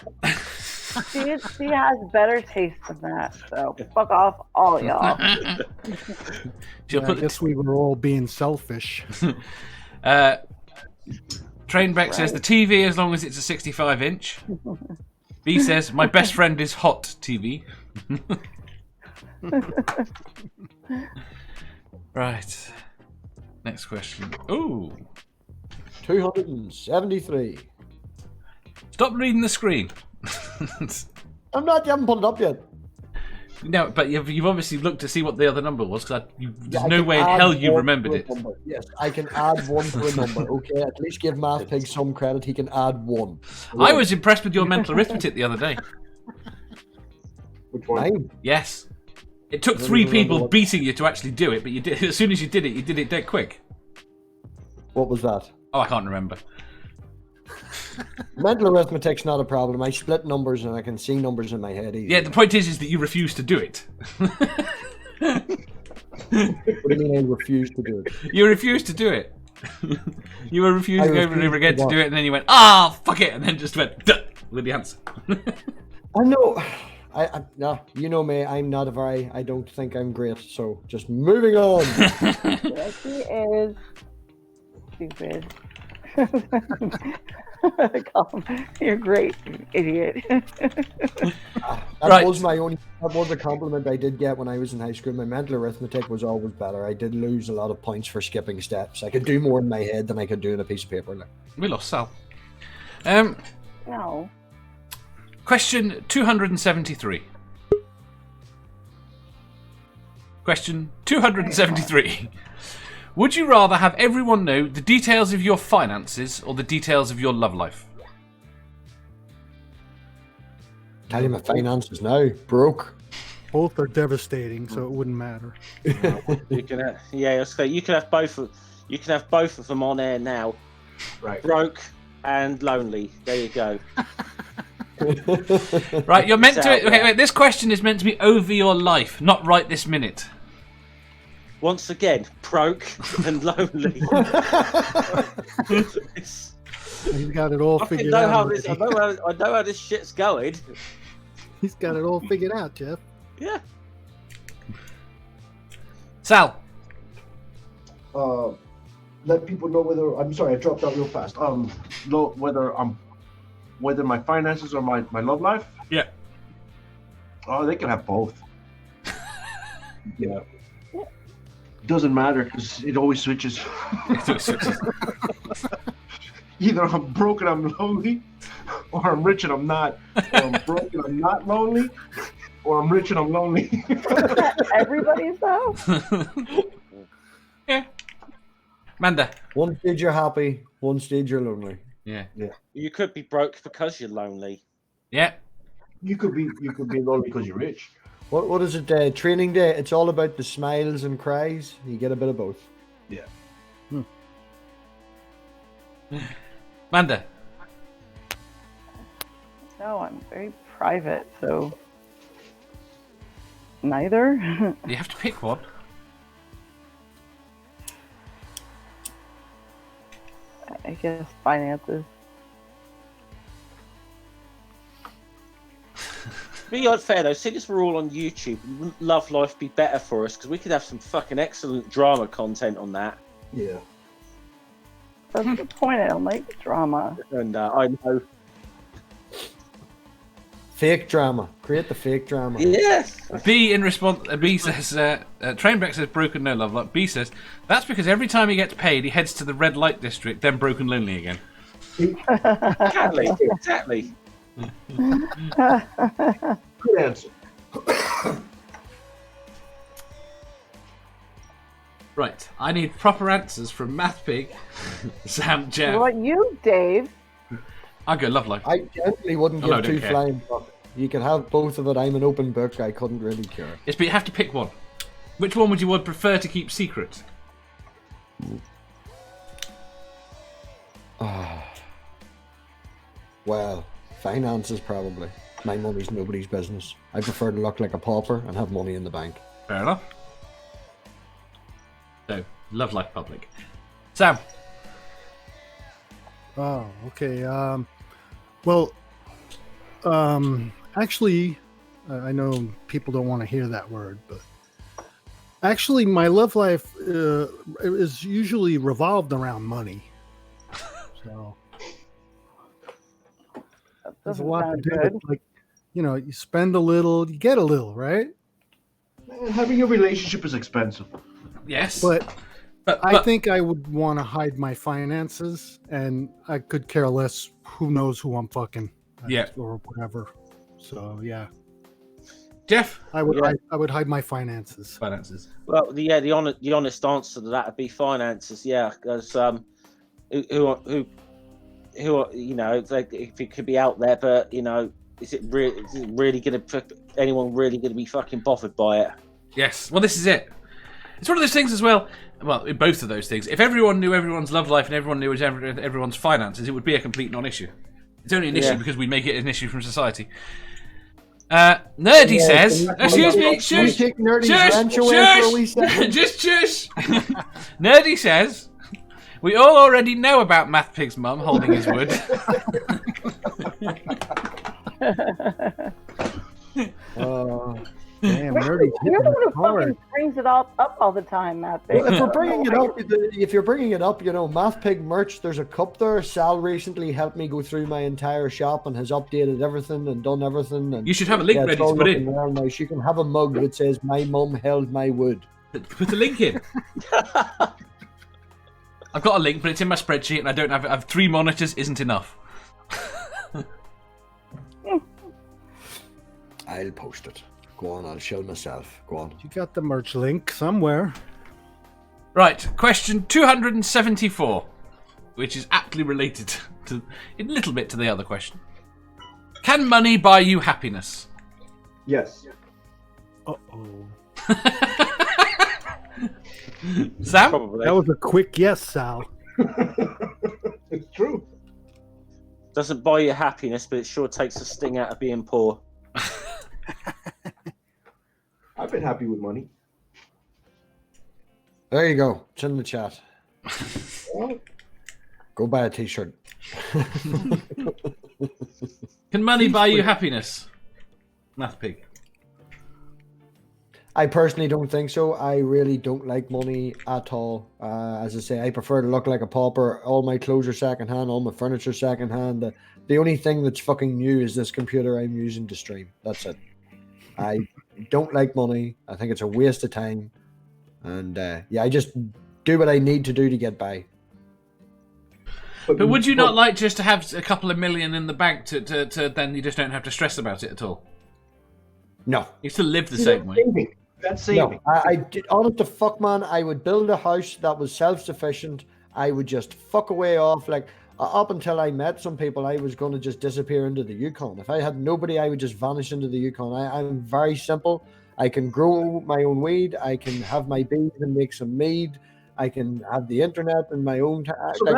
She has better taste than that. So fuck off, all y'all. She'll I put guess we were all being selfish. Trainwreck says the TV as long as it's a 65-inch. B says my best friend is hot TV. Right. Next question. Ooh. 273. Stop reading the screen. I'm not. You haven't put it up yet. No, but you've obviously looked to see what the other number was, because there's I no can way in add hell you one remembered to a it. number. Yes, I can add one to a number. Okay, at least give MathPig some credit. He can add one. I was impressed with your mental arithmetic the other day. Which one? 9. Yes. It took I don't 3 even remember people what- beating you to actually do it, but you did. As soon as you did it dead quick. What was that? Oh, I can't remember. Mental arithmetic's not a problem. I split numbers and I can see numbers in my head easily. Yeah, the point is that you refuse to do it. What do you mean I refuse to do it? You refused to do it. You were refusing I over and over again refused to to do it, and then you went, fuck it, and then just went, duh, with the answer. I know. No, you know me. I'm not a very. I don't think I'm great. So just moving on. She is stupid. You're great, you idiot. That Right. was my only. That was a compliment I did get when I was in high school. My mental arithmetic was always better. I did lose a lot of points for skipping steps. I could do more in my head than I could do in a piece of paper. Like. We lost Sal. No. Question 273. Question 273. Would you rather have everyone know the details of your finances or the details of your love life? Tell you my finances now. Broke. Both are devastating, so it wouldn't matter. You can have, you can have both. You can have both of them on air now. Right. Broke and lonely. There you go. Right, you're meant to. Sal, Okay, wait, this question is meant to be over your life, not right this minute. Once again, broke and lonely. It's- He's got it all I figured know how out. this. I know how this shit's going. He's got it all figured out, Jeff. Yeah. Sal. Let people know whether I'm sorry, I dropped out real fast. Know whether my finances or my love life. Yeah. Oh, they can have both. Yeah. Doesn't matter because it always switches. Either I'm broke and I'm lonely, or I'm rich and I'm not. Or I'm broke and I'm not lonely, or I'm rich and I'm lonely. Everybody's though. Yeah. Manda. One stage you're happy, one stage you're lonely. Yeah. You could be broke because you're lonely. Yeah. You could be lonely because you're rich. What is it? Training day. It's all about the smiles and cries. You get a bit of both. Yeah. Manda. No, I'm very private, so neither. You have to pick one. I guess finances. Be unfair though, since we're all on YouTube, wouldn't Love Life be better for us? Because we could have some fucking excellent drama content on that. Yeah. That's the point. I don't like drama. And I know. Fake drama. Create the fake drama. Yes. B in response. B says. Trainwreck says broken no love life. B says that's because every time he gets paid, he heads to the red light district, then broken lonely again. Exactly. Good answer. Right. I need proper answers from MathPig, Sam, Jeff. What about you, Dave? I'll go love life. I definitely wouldn't Oh, give no, don't two care. flying fuck. You can have both of it. I'm an open book. I couldn't really care. Yes, but you have to pick one. Which one would you prefer to keep secret? Well, finances probably. My money's nobody's business. I prefer to look like a pauper and have money in the bank. Fair enough. So, love life public. Sam. Oh, okay. Well, Actually, I know people don't want to hear that word, but actually, my love life is usually revolved around money. So there's a lot to sound do. good. Like, you spend a little, you get a little, right? Having a relationship is expensive. Yes. But But I think I would want to hide my finances, and I could care less who knows who I'm fucking, or whatever. So yeah, Jeff, I would hide my finances. finances. Well, the honest answer to that would be finances. Yeah, because who it's like, if it could be out there, but is it really going to anyone really going to be fucking bothered by it? Yes. Well, this is it. It's one of those things as well. Well, in both of those things, if everyone knew everyone's love life and everyone knew everyone's finances, it would be a complete non-issue. It's only an issue because we make it an issue from society. Nerdy says, excuse me, shush, just shush. Nerdy says, we all already know about MathPig's mum holding his wood. Damn, Nerdy's You're the one who hard. fucking brings it all up all the time, MathPig. If you're bringing it up, MathPig merch. There's a cup there. Sal recently helped me go through my entire shop and has updated everything and done everything. And You should have a link ready to put in. Well nice. You can have a mug that says "My mum held my wood." Put a link in. I've got a link, but it's in my spreadsheet, and I don't have it. I have 3 monitors. Isn't enough. I'll post it. Go on, I'll show myself. Go on. You got the merch link somewhere. Right, question 274, which is aptly related to a little bit to the other question. Can money buy you happiness? Yes. Uh-oh. Sam? Probably. That was a quick yes, Sal. It's true. Doesn't buy you happiness, but it sure takes the sting out of being poor. I've been happy with money. There you go. It's in the chat. Go buy a t-shirt. Can money buy you happiness? MathPig. I personally don't think so. I really don't like money at all. As I say, I prefer to look like a pauper. All my clothes are secondhand. All my furniture secondhand. The only thing that's fucking new is this computer I'm using to stream. That's it. I don't like money. I think it's a waste of time. And I just do what I need to do to get by. But would you not like just to have a couple of million in the bank to then you just don't have to stress about it at all? No. You still live the same way. That's saving. No, I did, honest to fuck, man, I would build a house that was self-sufficient. I would just fuck away off. Like, up until I met some people, I was going to just disappear into the Yukon. If I had nobody, I would just vanish into the Yukon. I'm very simple. I can grow my own weed. I can have my bees and make some mead. I can have the internet in my own time. So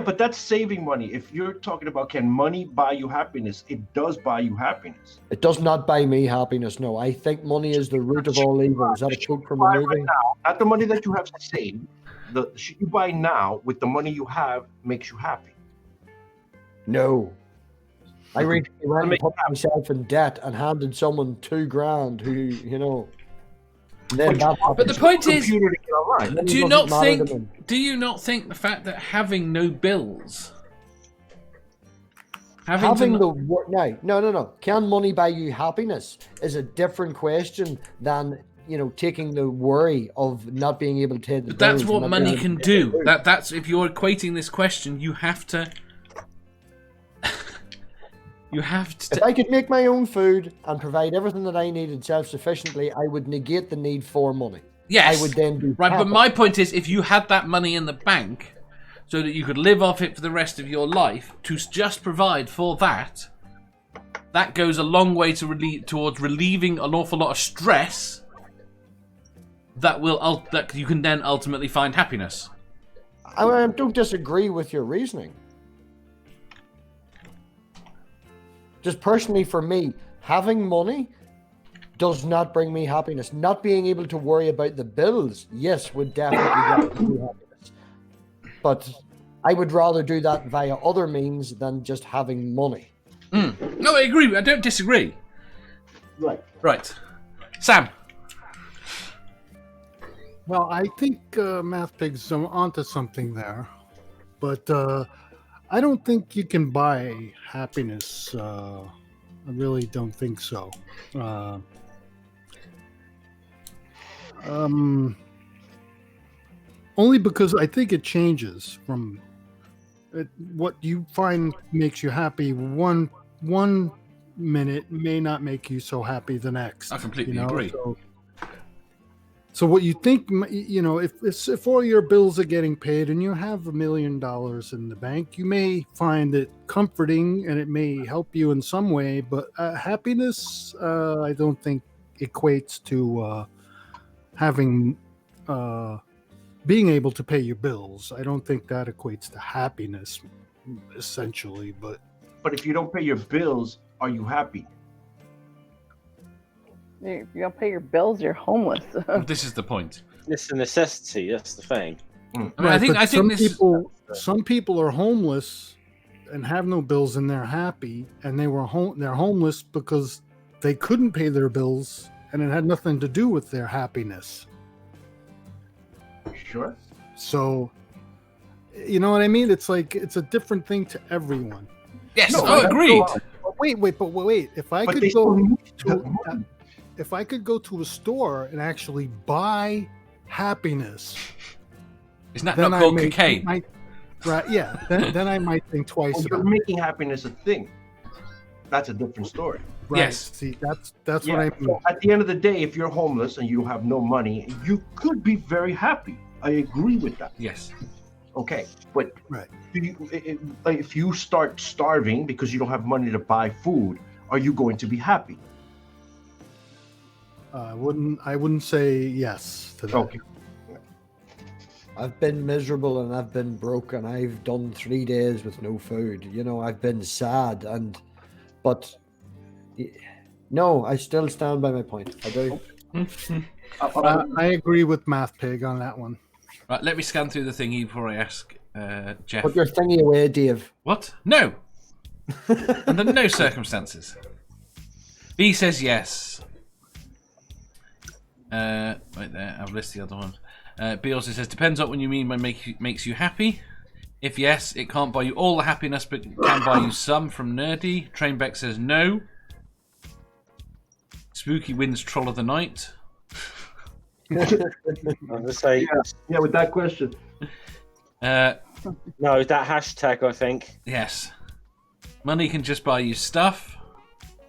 but that's saving money. If you're talking about can money buy you happiness, it does buy you happiness. It does not buy me happiness, no. I think money is the root of all evil. Is that a quote from a movie? Right now, not the money that you have saved. The shit you buy now with the money you have makes you happy. No. I recently went and put myself in debt and handed someone $2,000 who, then But the point is, Computer to get online. do you not think the fact that having no bills, No. Can money buy you happiness is a different question than taking the worry of not being able to pay the but bills. that's what money can do. That's if you're equating this question, you have to. If I could make my own food and provide everything that I needed self-sufficiently, I would negate the need for money. Yes. I would then be right. happy. But my point is, if you had that money in the bank, so that you could live off it for the rest of your life, to just provide for that, that goes a long way towards relieving an awful lot of stress. That you can then ultimately find happiness. I don't disagree with your reasoning. Just personally for me, having money does not bring me happiness. Not being able to worry about the bills, yes, would definitely get me happiness. But I would rather do that via other means than just having money. No, I agree. I don't disagree. Right. Sam. Well, I think MathPig's onto something there, but I don't think you can buy happiness. I really don't think so. Only because I think it changes from what you find makes you happy one minute may not make you so happy the next. I completely agree. So what you think, if all your bills are getting paid and you have $1 million in the bank, you may find it comforting and it may help you in some way, but happiness, I don't think equates to having being able to pay your bills. I don't think that equates to happiness, essentially. But if you don't pay your bills, are you happy? If you don't pay your bills, you're homeless. This is the point. It's a necessity. That's the thing. I think some people are homeless and have no bills and they're happy, and they're homeless because they couldn't pay their bills and it had nothing to do with their happiness. Sure. So, you know what I mean? It's like it's a different thing to everyone. Yes, agreed. Wait. If I could go to a store and actually buy happiness, isn't that not called cocaine? Right? Yeah. Then I might think twice. You're making happiness a thing. That's a different story. Right. Yes. See, that's what I mean. So at the end of the day, if you're homeless and you have no money, you could be very happy. I agree with that. Yes. Okay, but Right. If you start starving because you don't have money to buy food, are you going to be happy? I wouldn't say yes to that. Okay. I've been miserable and I've been broke and I've done 3 days with no food. I've been sad but no, I still stand by my point. I do. I agree with MathPig on that one. Right, let me scan through the thingy before I ask Jeff. Put your thingy away, Dave. What? No. Under no circumstances. B says yes. Right there, I've listed the other one. B also says, depends on what you mean by makes you happy. If yes, it can't buy you all the happiness, but can buy you some from Nerdy. Trainbeck says no. Spooky wins Troll of the Night. I'm gonna say Yeah, with that question. Uh, no. That hashtag, I think. yes. Money can just buy you stuff.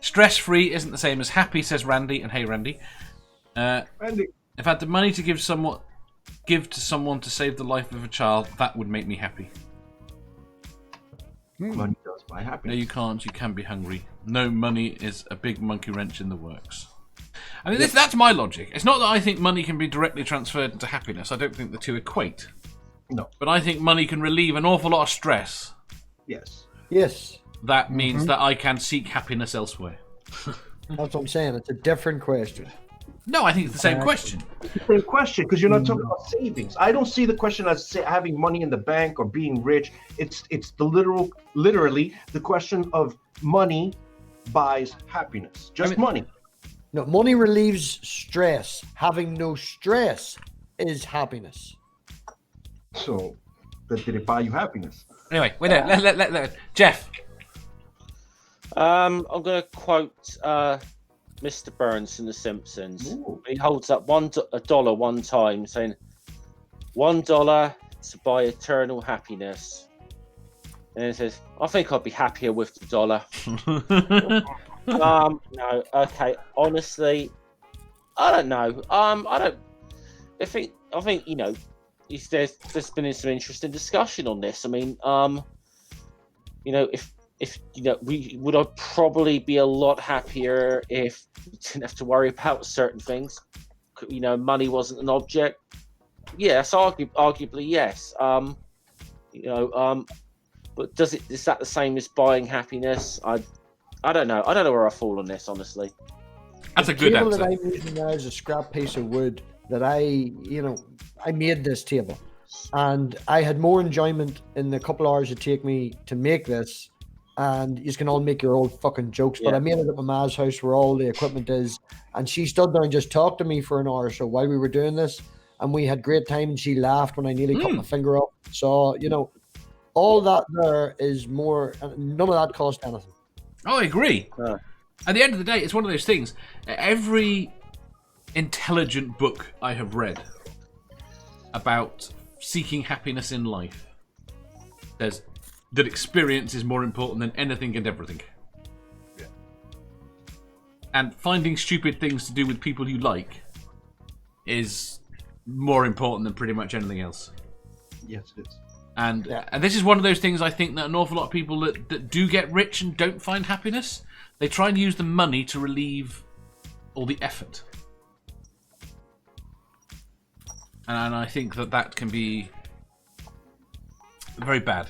Stress-free isn't the same as happy, says Randy. And hey, Randy. Randy. If I had the money to give to someone to save the life of a child, that would make me happy. Money does buy No, happiness. you can't. You can be hungry. No, money is a big monkey wrench in the works. I mean, that's my logic. It's not that I think money can be directly transferred into happiness. I don't think the two equate. No. But I think money can relieve an awful lot of stress. Yes. Yes, That means that I can seek happiness elsewhere. that's what I'm saying. It's a different question. No, I think it's the same question. Same question, because you're not talking about savings. I don't see the question as having money in the bank or being rich. It's the literally the question of money buys happiness. Just money. No, money relieves stress. Having no stress is happiness. So, did it buy you happiness? Anyway, wait there. Let Jeff. I'm gonna quote Mr. Burns in The Simpsons. Ooh. He holds up $1 one time, saying, $1 to buy eternal happiness. And he says, I think I'd be happier with the dollar. No, okay. Honestly, I don't know. I think there's been some interesting discussion on this. I mean, if we would I'd probably be a lot happier if we didn't have to worry about certain things. Money wasn't an object. Yes, arguably yes. But is that the same as buying happiness? I don't know. I don't know where I fall on this, honestly. That's a good table answer. that I'm using now is a scrap piece of wood that I made this table, and I had more enjoyment in the couple hours it take me to make this and you can all make your own fucking jokes. But I made it at my ma's house where all the equipment is, and she stood there and just talked to me for an hour or so while we were doing this, and we had great time. And she laughed when I nearly cut my finger off. So all that there is more. None of that cost anything. Oh, I agree. At the end of the day, it's one of those things. Every intelligent book I have read about seeking happiness in life says that experience is more important than anything and everything. Yeah. And finding stupid things to do with people you like is more important than pretty much anything else. Yes, it is. And this is one of those things I think that an awful lot of people that do get rich and don't find happiness, they try and use the money to relieve all the effort. And I think that can be very bad.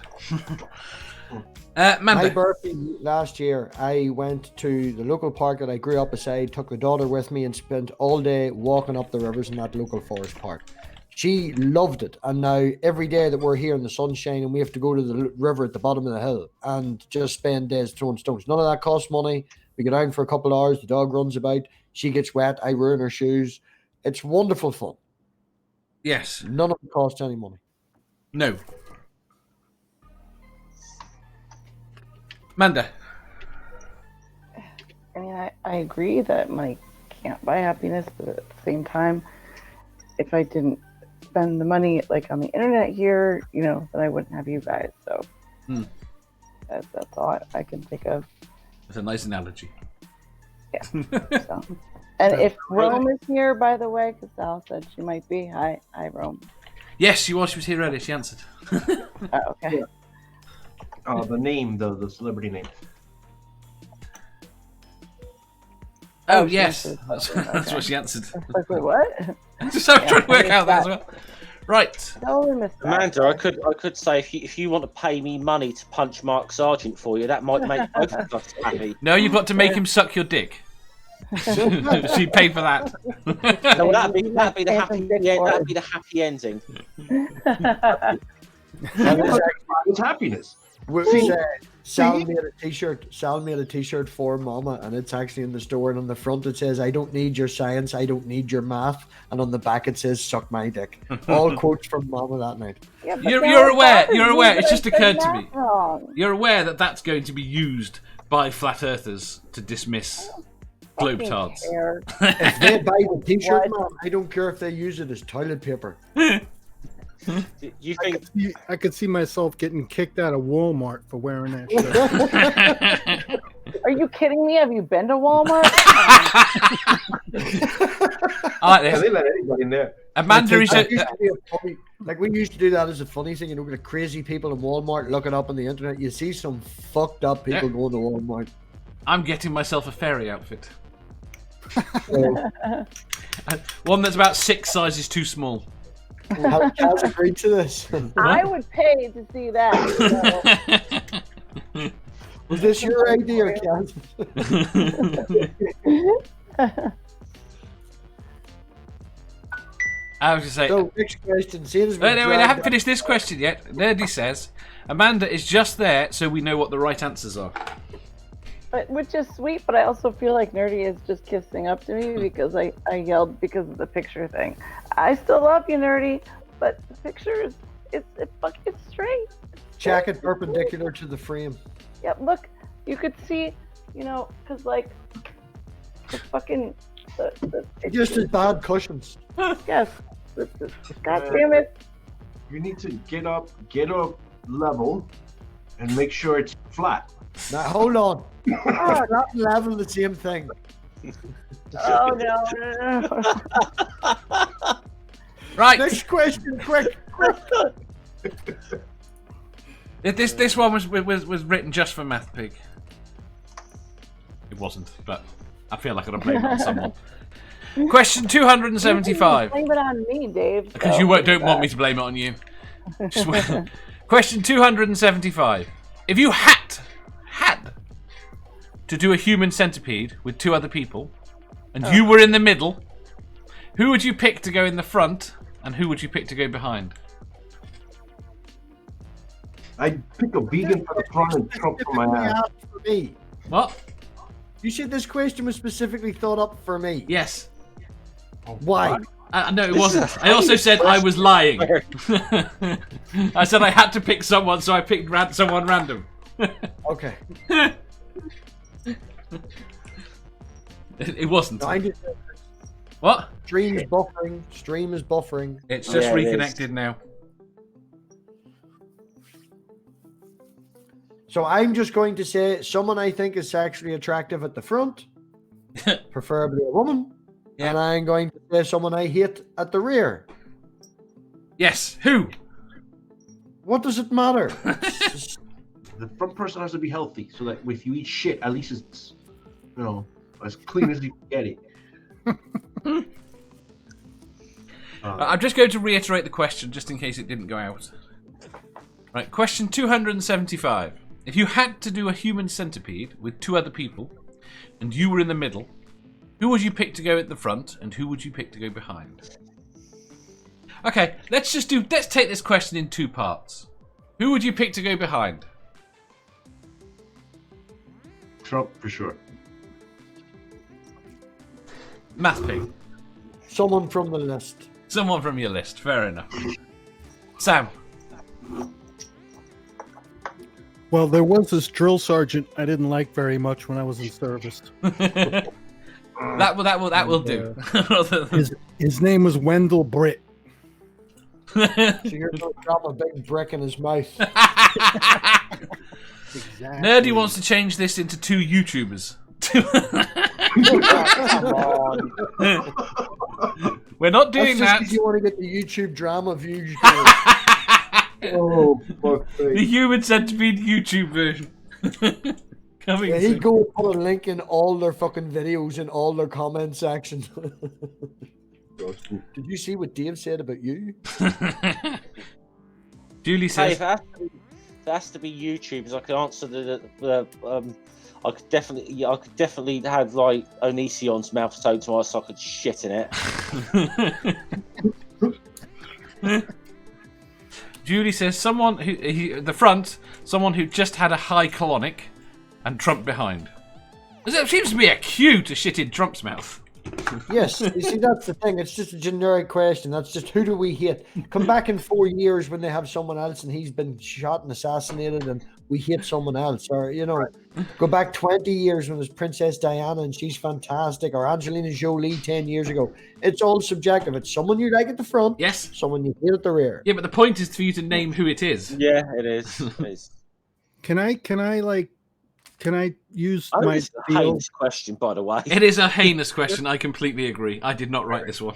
My Manda. birthday last year, I went to the local park that I grew up beside, took the daughter with me, and spent all day walking up the rivers in that local forest park. She loved it, and now every day that we're here in the sunshine and we have to go to the river at the bottom of the hill and just spend days throwing stones. None of that costs money. We go down for a couple of hours, the dog runs about, she gets wet, I ruin her shoes. It's wonderful fun. Yes. None of it costs any money. No. Manda. I mean, I agree that money can't buy happiness, but at the same time, if I didn't spend the money like on the internet here, then I wouldn't have you guys. So that's all I can think of. That's a nice analogy. Yeah. So. And if Rome is here, by the way, because Sal said she might be. Hi, Rome. Yes, she was. She was here earlier. She answered. Okay. The name, the celebrity name. Oh, yes. That's what she answered. Like, wait, what? So I'm trying to work out that as well. Right. Totally missed that. Amanda, I could say if you want to pay me money to punch Mark Sargent for you, that might make both of us happy. No, you've got to make him suck your dick. So you pay for that. No, that'd be the happy ending. It's happiness. Sal made a t-shirt. Sal made a t-shirt for Mama, and it's actually in the store. And on the front it says, "I don't need your science, I don't need your math," and on the back it says, "Suck my dick." All quotes from Mama that night. Yeah, You're aware. It's just occurred to me. Wrong. You're aware that that's going to be used by flat earthers to dismiss globetards. If they buy the t-shirt, Mom, I don't care if they use it as toilet paper. You think I could see myself getting kicked out of Walmart for wearing that shirt. Are you kidding me? Have you been to Walmart? I like this. They let anybody in there. Amanda is like we used to do that as a funny thing. The crazy people in Walmart looking up on the internet. You see some fucked up people going to Walmart. I'm getting myself a fairy outfit. One that's about 6 sizes too small. Have Kaz agreed to this? I would pay to see that. Was this your idea, Kaz? I was going to say... So, next question. Wait, I haven't finished this question yet. Nerdy says, Amanda is just there so we know what the right answers are. Which is sweet, but I also feel like Nerdy is just kissing up to me because I yelled because of the picture thing. I still love you, Nerdy, but the picture is it's straight. Jacket perpendicular to the frame. Yep, look, you could see, because like the fucking just as bad cushions. Yes, God damn it! You need to get up level, and make sure it's flat. Now hold on. Not level, the same thing. Oh no. Right. Next question, quick. This one was written just for MathPig. It wasn't, but I feel like I gotta blame it on someone. Question 275. Blame it on me, Dave. Because you don't want me to blame it on you. Question 275. If you had to do a human centipede with 2 other people, and you were in the middle, who would you pick to go in the front, and who would you pick to go behind? I'd pick a vegan for the front and Trump for my ass. For me. What? You said this question was specifically thought up for me. Yes. Why? No, it wasn't. I also said I was lying. I said I had to pick someone, so I picked someone random. Okay. It wasn't. No, I just, What? stream is buffering. Stream is buffering. It's just Yeah, it reconnected now. So I'm just going to say someone I think is sexually attractive at the front, preferably a woman. Yeah. And I'm going to say someone I hate at the rear. Yes. Who? What does it matter? The front person has to be healthy, so that if you eat shit, at least it's, you know, as clean as you can get it. I'm just going to reiterate the question, just in case it didn't go out. Right, question 275. If you had to do a human centipede with 2 other people, and you were in the middle, who would you pick to go at the front, and who would you pick to go behind? Okay, let's take this question in 2 parts. Who would you pick to go behind? Trump for sure. MathPig. Someone from the list. Someone from your list, fair enough. Sam. Well, there was this drill sergeant I didn't like very much when I was in service. That will do. His name was Wendell Britt. So you're going to drop a big brick in his mouth. Exactly. Nerdy wants to change this into 2 YouTubers. Come on. We're not doing That's just that. 'cause you want to get the YouTube drama views. Oh, fuck The me. human centipede YouTube version. Coming Yeah, soon. he'd go and put a link in all their fucking videos in all their comment sections. Did you see what Dave said about you? Julie Hey, says, if it has to be YouTubers, I could answer I could definitely have like Onision's mouth sewn to my so I could shit in it. Julie says someone the front, someone who just had a high colonic, and Trump behind. It seems to be a cue to shit in Trump's mouth. Yes, you see, that's the thing. It's just a generic question. That's just who do we hate? Come back in 4 years when they have someone else and he's been shot and assassinated and we hate someone else. Or, you know, go back 20 years when there's Princess Diana and she's fantastic. Or Angelina Jolie 10 years ago. It's all subjective. It's someone you like at the front, Yes. someone you hate at the rear. Yeah, but the point is for you to name who it is. Yeah, it is. It is. Can I use Oh, my it's a field? heinous question, by the way. It is a heinous question. I completely agree. I did not write this one.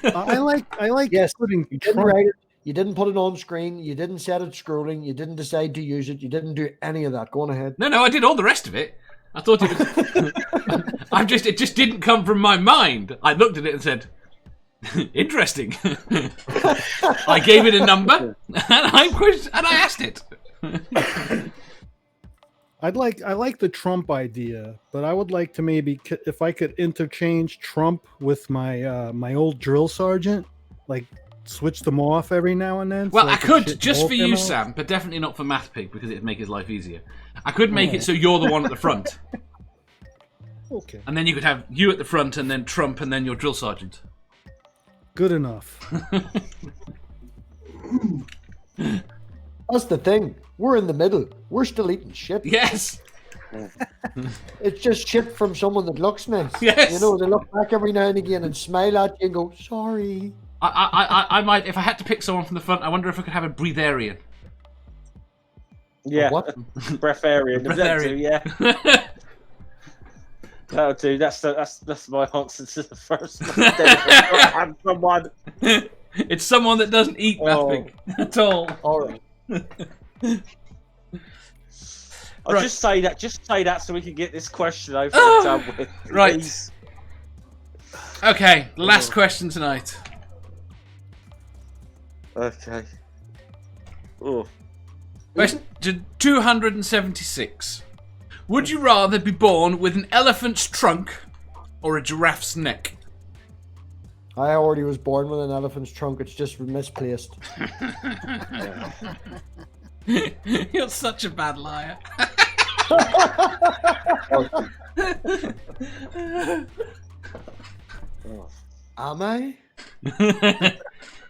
I like Yes, putting You didn't Trump. write it. You didn't put it on screen. You didn't set it scrolling. You didn't decide to use it. You didn't do any of that. Go on ahead. No, I did all the rest of it. I thought it was. It just didn't come from my mind. I looked at it and said, "Interesting." I gave it a number, and I asked it. I like the Trump idea, but I would like to maybe if I could interchange Trump with my my old drill sergeant, like switch them off every now and then. Well, so I could shit just both for them you, out. Sam, but definitely not for MathPig because it'd make his life easier. I could make it so you're the one at the front, Okay, and then you could have you at the front, and then Trump, and then your drill sergeant. good enough. That's the thing. We're in the middle. We're still eating shit. Yes. It's just shit from someone that looks nice. Yes. You know, they look back every now and again and smile at you and go, sorry. I might, if I had to pick someone from the front, I wonder if I could have a breatharian. Yeah. What? Breatharian. Breatharian. Yeah. That'll do. That's my answer to the first one. Have someone. It's someone that doesn't eat MathPig at all. All right. I'll Right. just say that so we can get this question over Oh, and done with. right. Please. Okay, last question tonight. Okay. Oh. Question 276. Would you rather be born with an elephant's trunk or a giraffe's neck? I already was born with an elephant's trunk. It's just misplaced. You're such a bad liar. Am I?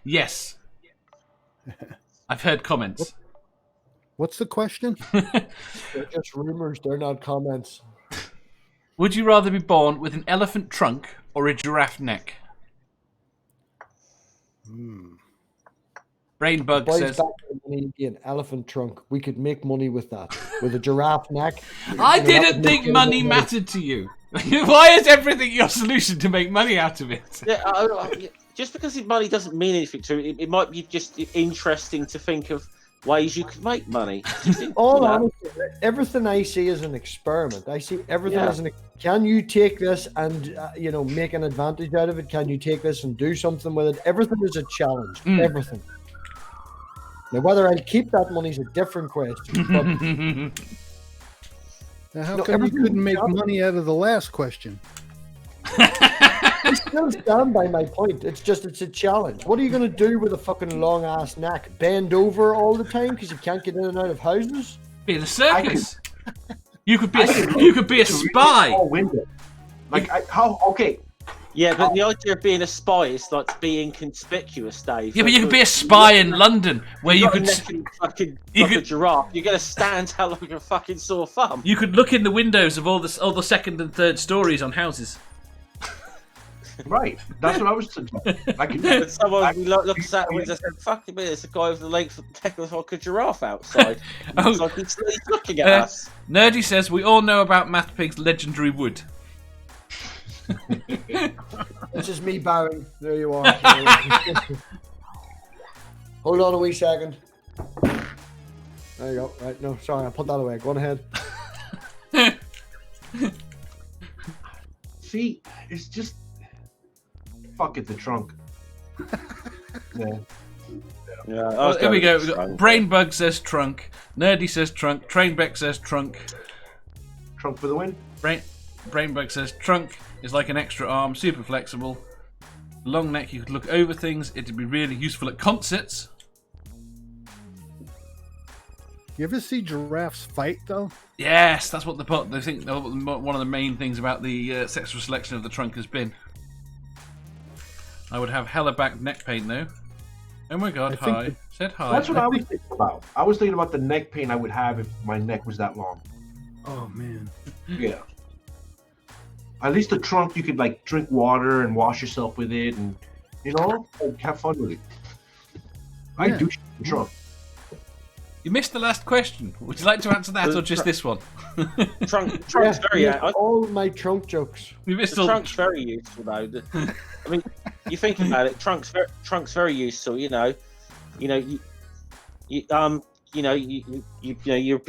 Yes. I've heard comments. What's the question? They're just rumors. They're not comments. Would you rather be born with an elephant trunk or a giraffe neck? Brainbug Boys, says... back to the money again. Elephant trunk. We could make money with that. With a giraffe neck. I that didn't would think make money it mattered to you. Why is everything your solution to make money out of it? Yeah, just because money doesn't mean anything to it, it might be just interesting to think of ways you could make money. All honesty, everything I see is an experiment. I see everything as an. Can you take this and make an advantage out of it? Can you take this and do something with it? Everything is a challenge. Everything. Now, whether I keep that money is a different question. But Now, how come you couldn't make money out of the last question? I still stand by my point. It's a challenge. What are you going to do with a fucking long ass neck? Bend over all the time because you can't get in and out of houses? Be in a circus. You could be a spy. Okay. Yeah, but the idea of being a spy is like being conspicuous, Dave. Yeah, but you could be a spy in London where you could... a giraffe. You're going to stand out like a fucking sore thumb. You could look in the windows of all the second and third stories on houses. Right. That's what I was suggesting. Someone looks out the window and said, "Fuck it, there's a guy with the legs like a giraffe outside." It's like he's looking at us. Nerdy says, we all know about MathPig's legendary wood. This is me bowing. There you are. Hold on a wee second. There you go. Right, no, sorry, I put that away. Go on ahead. See, it's just fuck it, the trunk. Yeah. Well, here we go. We've got Brainbug says trunk. Nerdy says trunk. Trainbeck says trunk. Trunk for the win. Brainbug says trunk is like an extra arm, super flexible. Long neck, you could look over things. It'd be really useful at concerts. You ever see giraffes fight, though? Yes, that's what they think. One of the main things about the sexual selection of the trunk has been. I would have hella back neck pain, though. Oh my god, hi. Said hi. That's what I was thinking about. I was thinking about the neck pain I would have if my neck was that long. Oh, man. Yeah. At least the trunk, you could like drink water and wash yourself with it, and have fun with it. I do shit in the trunk. You missed the last question. Would you like to answer that or just this one? Trunk's all my trunk jokes. You missed trunk's very useful though. I mean, you think about it. Trunk's very useful. Your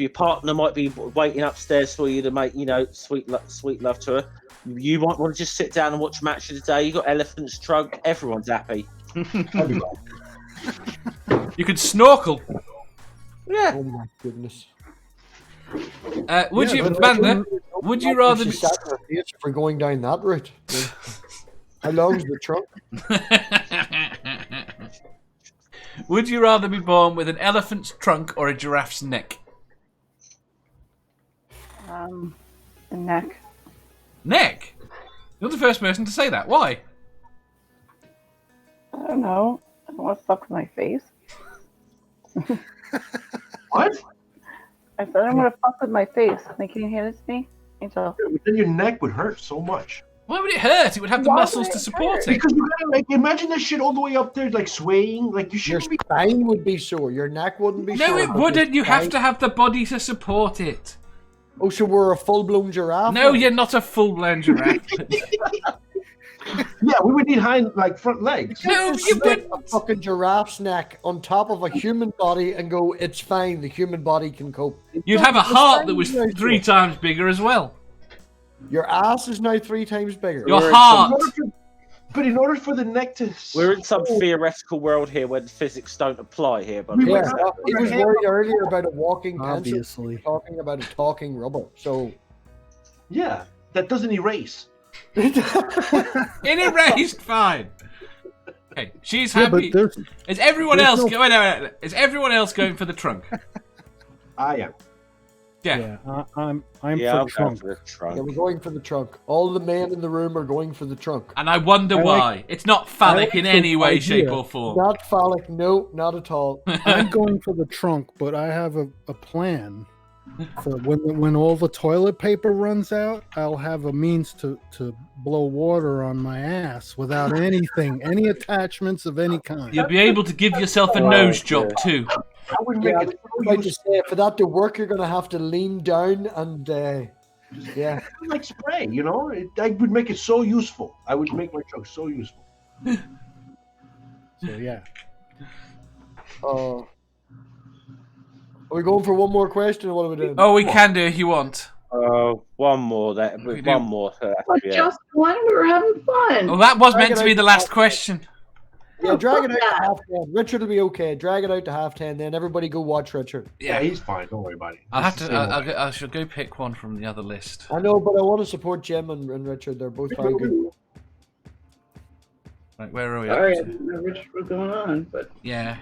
partner might be waiting upstairs for you to make sweet love to her. You might want to just sit down and watch Match of the Day. You got Elephant's trunk. Everyone's happy. You could snorkel. Yeah. Oh my goodness. Would you rather be for going down that route? How long is the trunk? Would you rather be born with an elephant's trunk or a giraffe's neck? The neck. Neck? You're the first person to say that. Why? I don't know. I don't want to fuck with my face. What? I said I don't want to fuck with my face. Like, can you hand it to me? Angel. Then your neck would hurt so much. Why would it hurt? It would have the muscles to support it. Because you gotta imagine that shit all the way up there, like swaying, like you Your should. spine would be sore. Your neck wouldn't be sore. No, it wouldn't. You have to have the body to support it. Oh, so we're a full-blown giraffe? No, you're not a full-blown giraffe. Yeah, we would need front legs. No, you Stick wouldn't. a fucking giraffe's neck on top of a human body and go, it's fine, the human body can cope. You'd have a heart that was 3 times bigger as well. Your ass is now 3 times bigger. Your heart. But in order for the neck to... We're in some theoretical world here where physics don't apply here, but Yeah, it was worried earlier about a walking pencil. Obviously. Talking about a talking rubber. So, Yeah, that doesn't erase. It erased, fine. Okay, she's happy. But Is everyone else going for the trunk? I am. Yeah. I'm Yeah, I'm for going trunk. for the trunk. Yeah, we're going for the trunk. All the men in the room are going for the trunk. And I wonder why. It's not phallic like in the any way, idea. shape, or form. Not phallic, no, not at all. I'm going for the trunk, but I have a plan for when all the toilet paper runs out. I'll have a means to blow water on my ass without any attachments of any kind. You'll be able to give yourself a nose job too. I would make Yeah, it so I just useful, say for that to work, you're going to have to lean down and yeah. like spray, you know? I would make it so useful. I would make my trunk so useful. So yeah. Are we going for one more question, or what are we doing? Oh, we can do if you want. One more. That We do. one more. But Yeah. just one, we were having fun. Well, that was Drag meant it to be out the to last half. question. Yeah, drag it out fuck to that. half 10. Richard will be okay. Drag it out to half 10, then everybody go watch Richard. Yeah, Yeah. he's fine. Don't worry about it. I'll have It's to. the same old. I shall go pick one from the other list. I know, but I want to support Jim and Richard. They're both very good. Right, where are we? Sorry, I Up to? didn't know Rich was going on, but Yeah.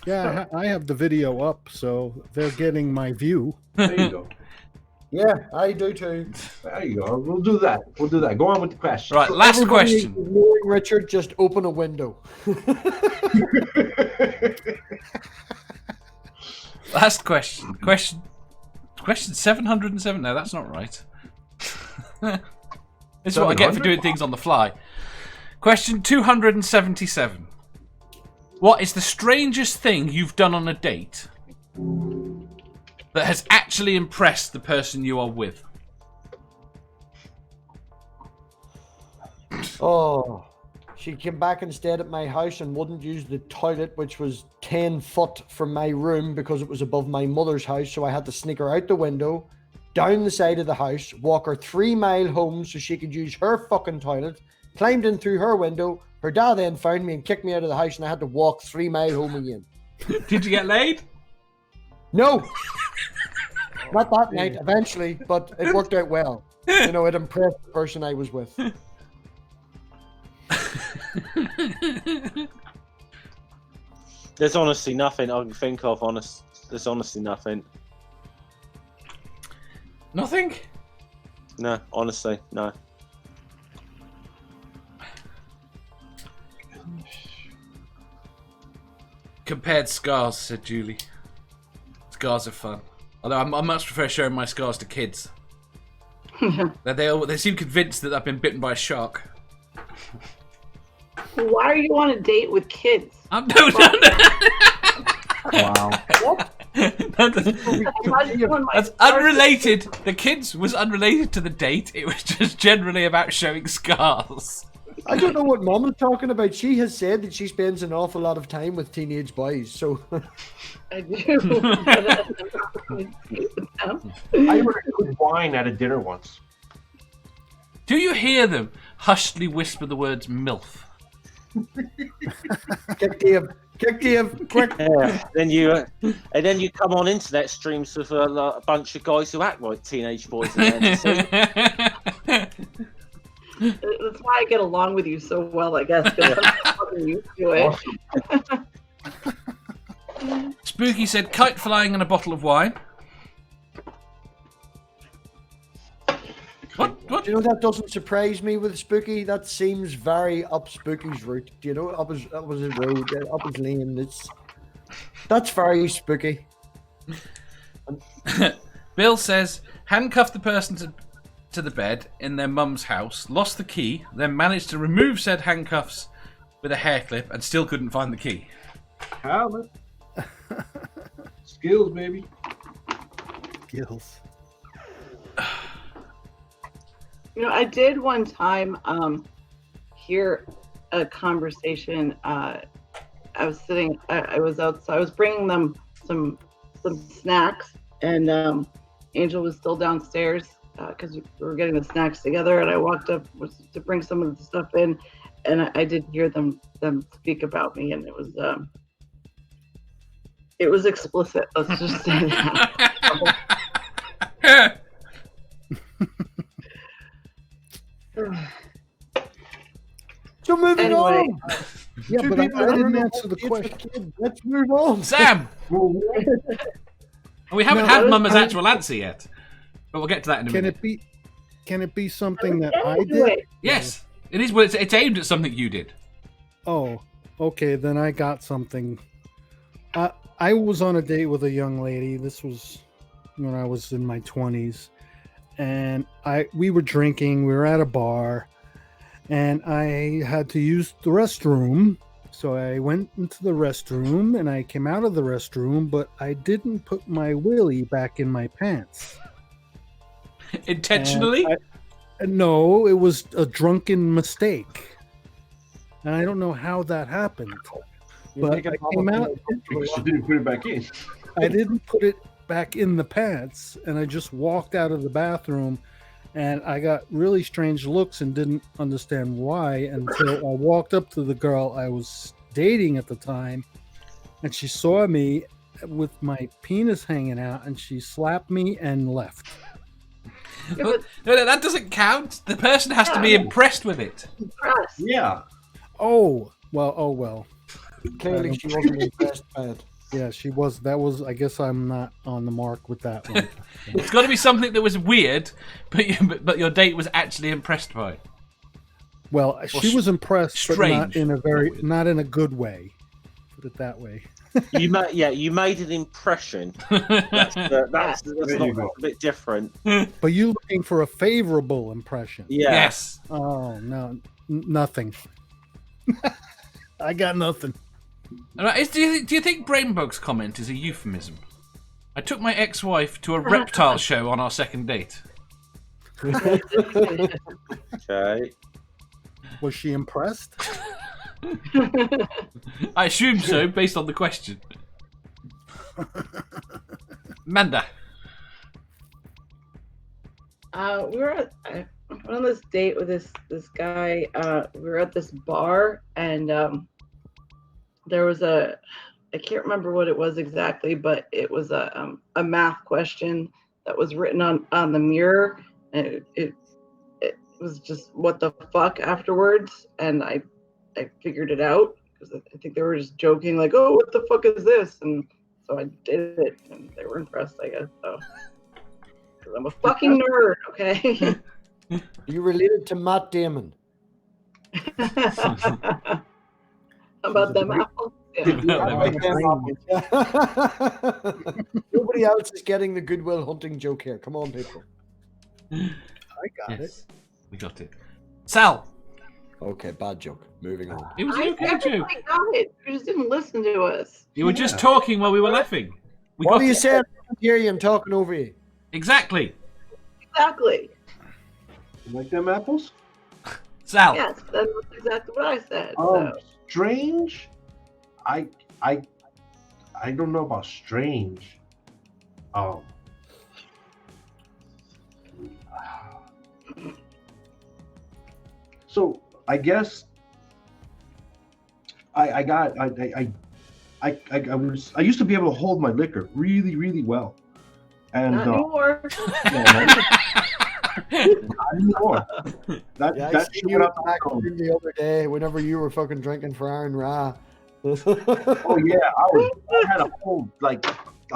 Yeah, I have the video up, so they're getting my view. There you go. Yeah, I do too. There you go. We'll do that. We'll do that. Go on with the question. Right, last Everybody question. ignoring Richard, just open a window. Last question. Question 707. No, that's not right. This is what I get for 700? doing things on the fly. Question 277. What is the strangest thing you've done on a date that has actually impressed the person you are with? Oh, she came back and stayed at my house and wouldn't use the toilet, which was 10 foot from my room because it was above my mother's house. So I had to sneak her out the window, down the side of the house, walk her 3 mile home so she could use her fucking toilet, climbed in through her window. Her dad then found me and kicked me out of the house, and I had to walk 3 mile home again. Did you get laid? No, not that night, eventually, but it worked out well. You know, it impressed the person I was with. There's honestly nothing I can think of. There's honestly nothing. Nothing? No, honestly, no. Compared scars, said Julie. Scars are fun. Although I much prefer showing my scars to kids. They seem convinced that I've been bitten by a shark. why are you on a date with kids? No. Wow. That's unrelated. The kids was unrelated to the date. It was just generally about showing scars. I don't know what Mom is talking about. She has said that she spends an awful lot of time with teenage boys, so... I do. I ordered good wine at a dinner once. Do you hear them hushly whisper the words MILF? Kick Dave, quick! Yeah. Then you come on internet streams with a bunch of guys who act like teenage boys. That's why I get along with you so well, I guess, because I'm fucking used to it. Spooky said kite flying and a bottle of wine. What? Do you know that doesn't surprise me with Spooky? That seems very up Spooky's route. Do you know, up his road, up his lane. That's very spooky. Bill says handcuff the person to the bed in their mum's house, lost the key, then managed to remove said handcuffs with a hair clip and still couldn't find the key. Talent. Skills, baby. Skills. You know, I did one time hear a conversation. I was sitting, I was outside, I was bringing them some snacks, and Angel was still downstairs because we were getting the snacks together, and I walked up to bring some of the stuff in, and I did hear them speak about me, and it was explicit. Let's just say that. So moving Anyway. on. Yeah, Two but I people didn't don't answer the It's a question. kid. Let's move on. Sam! We haven't No, had I- Mumma's actual answer yet. But we'll get to that in a Can minute. it be something that I Into did? it. Yes, it is. Well, it's aimed at something you did. Oh, okay. Then I got something. I was on a date with a young lady. This was when I was in my 20s, and we were drinking. We were at a bar, and I had to use the restroom. So I went into the restroom, and I came out of the restroom, but I didn't put my willy back in my pants. Intentionally? No, it was a drunken mistake. And I don't know how that happened. You're But making I came out, Because she didn't put it back in. I didn't put it back in the pants, and I just walked out of the bathroom, and I got really strange looks and didn't understand why until I walked up to the girl I was dating at the time, and she saw me with my penis hanging out, and she slapped me and left. Yeah, Well, but no, that doesn't count. The person has to be Yeah. impressed with it. impressed. Yeah. Oh well. Clearly, she wasn't impressed by it. Yeah, she was. That was. I guess I'm not on the mark with that one. It's got to be something that was weird, but your date was actually impressed by it. Well, she was impressed, but not strange. in a not in a good way. Put it that way. You made an impression. That's not a bit different. But you looking for a favorable impression? Yeah. Yes. Oh no, nothing. I got nothing. All right, do you think Brainbug's comment is a euphemism? I took my ex-wife to a reptile show on our second date. Okay. Was she impressed? I assume so, based on the question. Manda. We were I went on this date with this guy. We were at this bar, and there was I can't remember what it was exactly, but it was a math question that was written on the mirror, and it was just what the fuck afterwards, and I figured it out because I think they were just joking like, oh, what the fuck is this? And so I did it, and they were impressed, I guess. So 'cause I'm a fucking nerd, okay? You related to Matt Damon. How about them apples? Yeah. Nobody else is getting the Goodwill Hunting joke here. Come on, people. I got Yes, we got it. Sal. Okay, bad joke. Moving on. It was I an okay joke. definitely got it. You just didn't listen to us. You were just talking while we were laughing. We What got are you it. saying? I can't hear you. I'm talking over you. Exactly. Exactly. You like them apples? Sal. Yes, that's exactly what I said. Oh, strange. I don't know about strange. So I guess I used to be able to hold my liquor really, really well. And Not anymore. not anymore. Yeah, I That seen you back the other day whenever you were fucking drinking for Aaron Ra. Oh yeah, I had a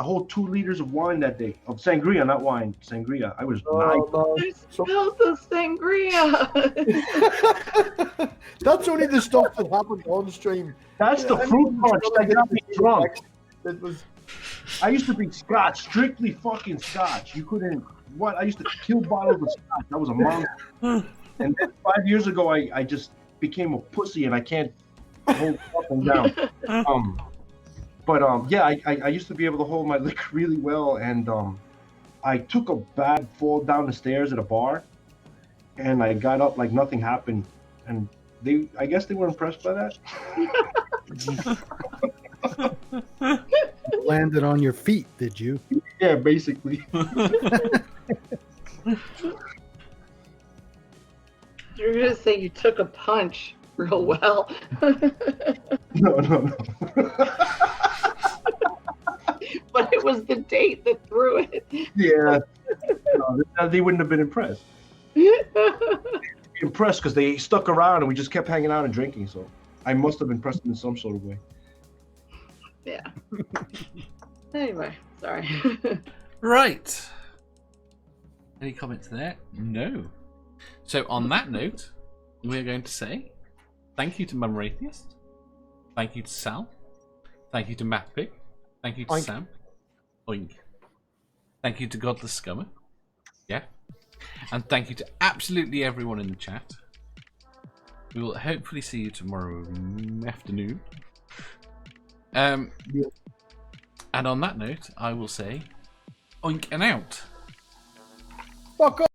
whole 2 liters of wine that day, of sangria, not wine, sangria. I was nice. I spilled the sangria. That's only the stuff that happened on stream. That's the fruit punch that got me drunk. It was. I used to be Scotch, strictly fucking Scotch. You couldn't. What? I used to kill bottles of Scotch. I was a monster. And then 5 years ago, I just became a pussy, and I can't hold up and down. Yeah, I used to be able to hold my liquor really well, and I took a bad fall down the stairs at a bar, and I got up like nothing happened, and I guess they were impressed by that. Landed on your feet, did you? Yeah, basically. You're gonna say you took a punch real well. No. But it was the date that threw it. Yeah. No, they wouldn't have been impressed. Impressed because they stuck around and we just kept hanging out and drinking. So I must have been pressed in some sort of way. Yeah. Anyway, sorry. Right. Any comments there? No. So on that note, we're going to say thank you to Momma Atheist. Thank you to Sal. Thank you to MathPig. Thank you to Oink. Sam. Oink. Thank you to Godless Scummer. Yeah. And thank you to absolutely everyone in the chat. We will hopefully see you tomorrow afternoon. And on that note, I will say oink and out. Fuck off.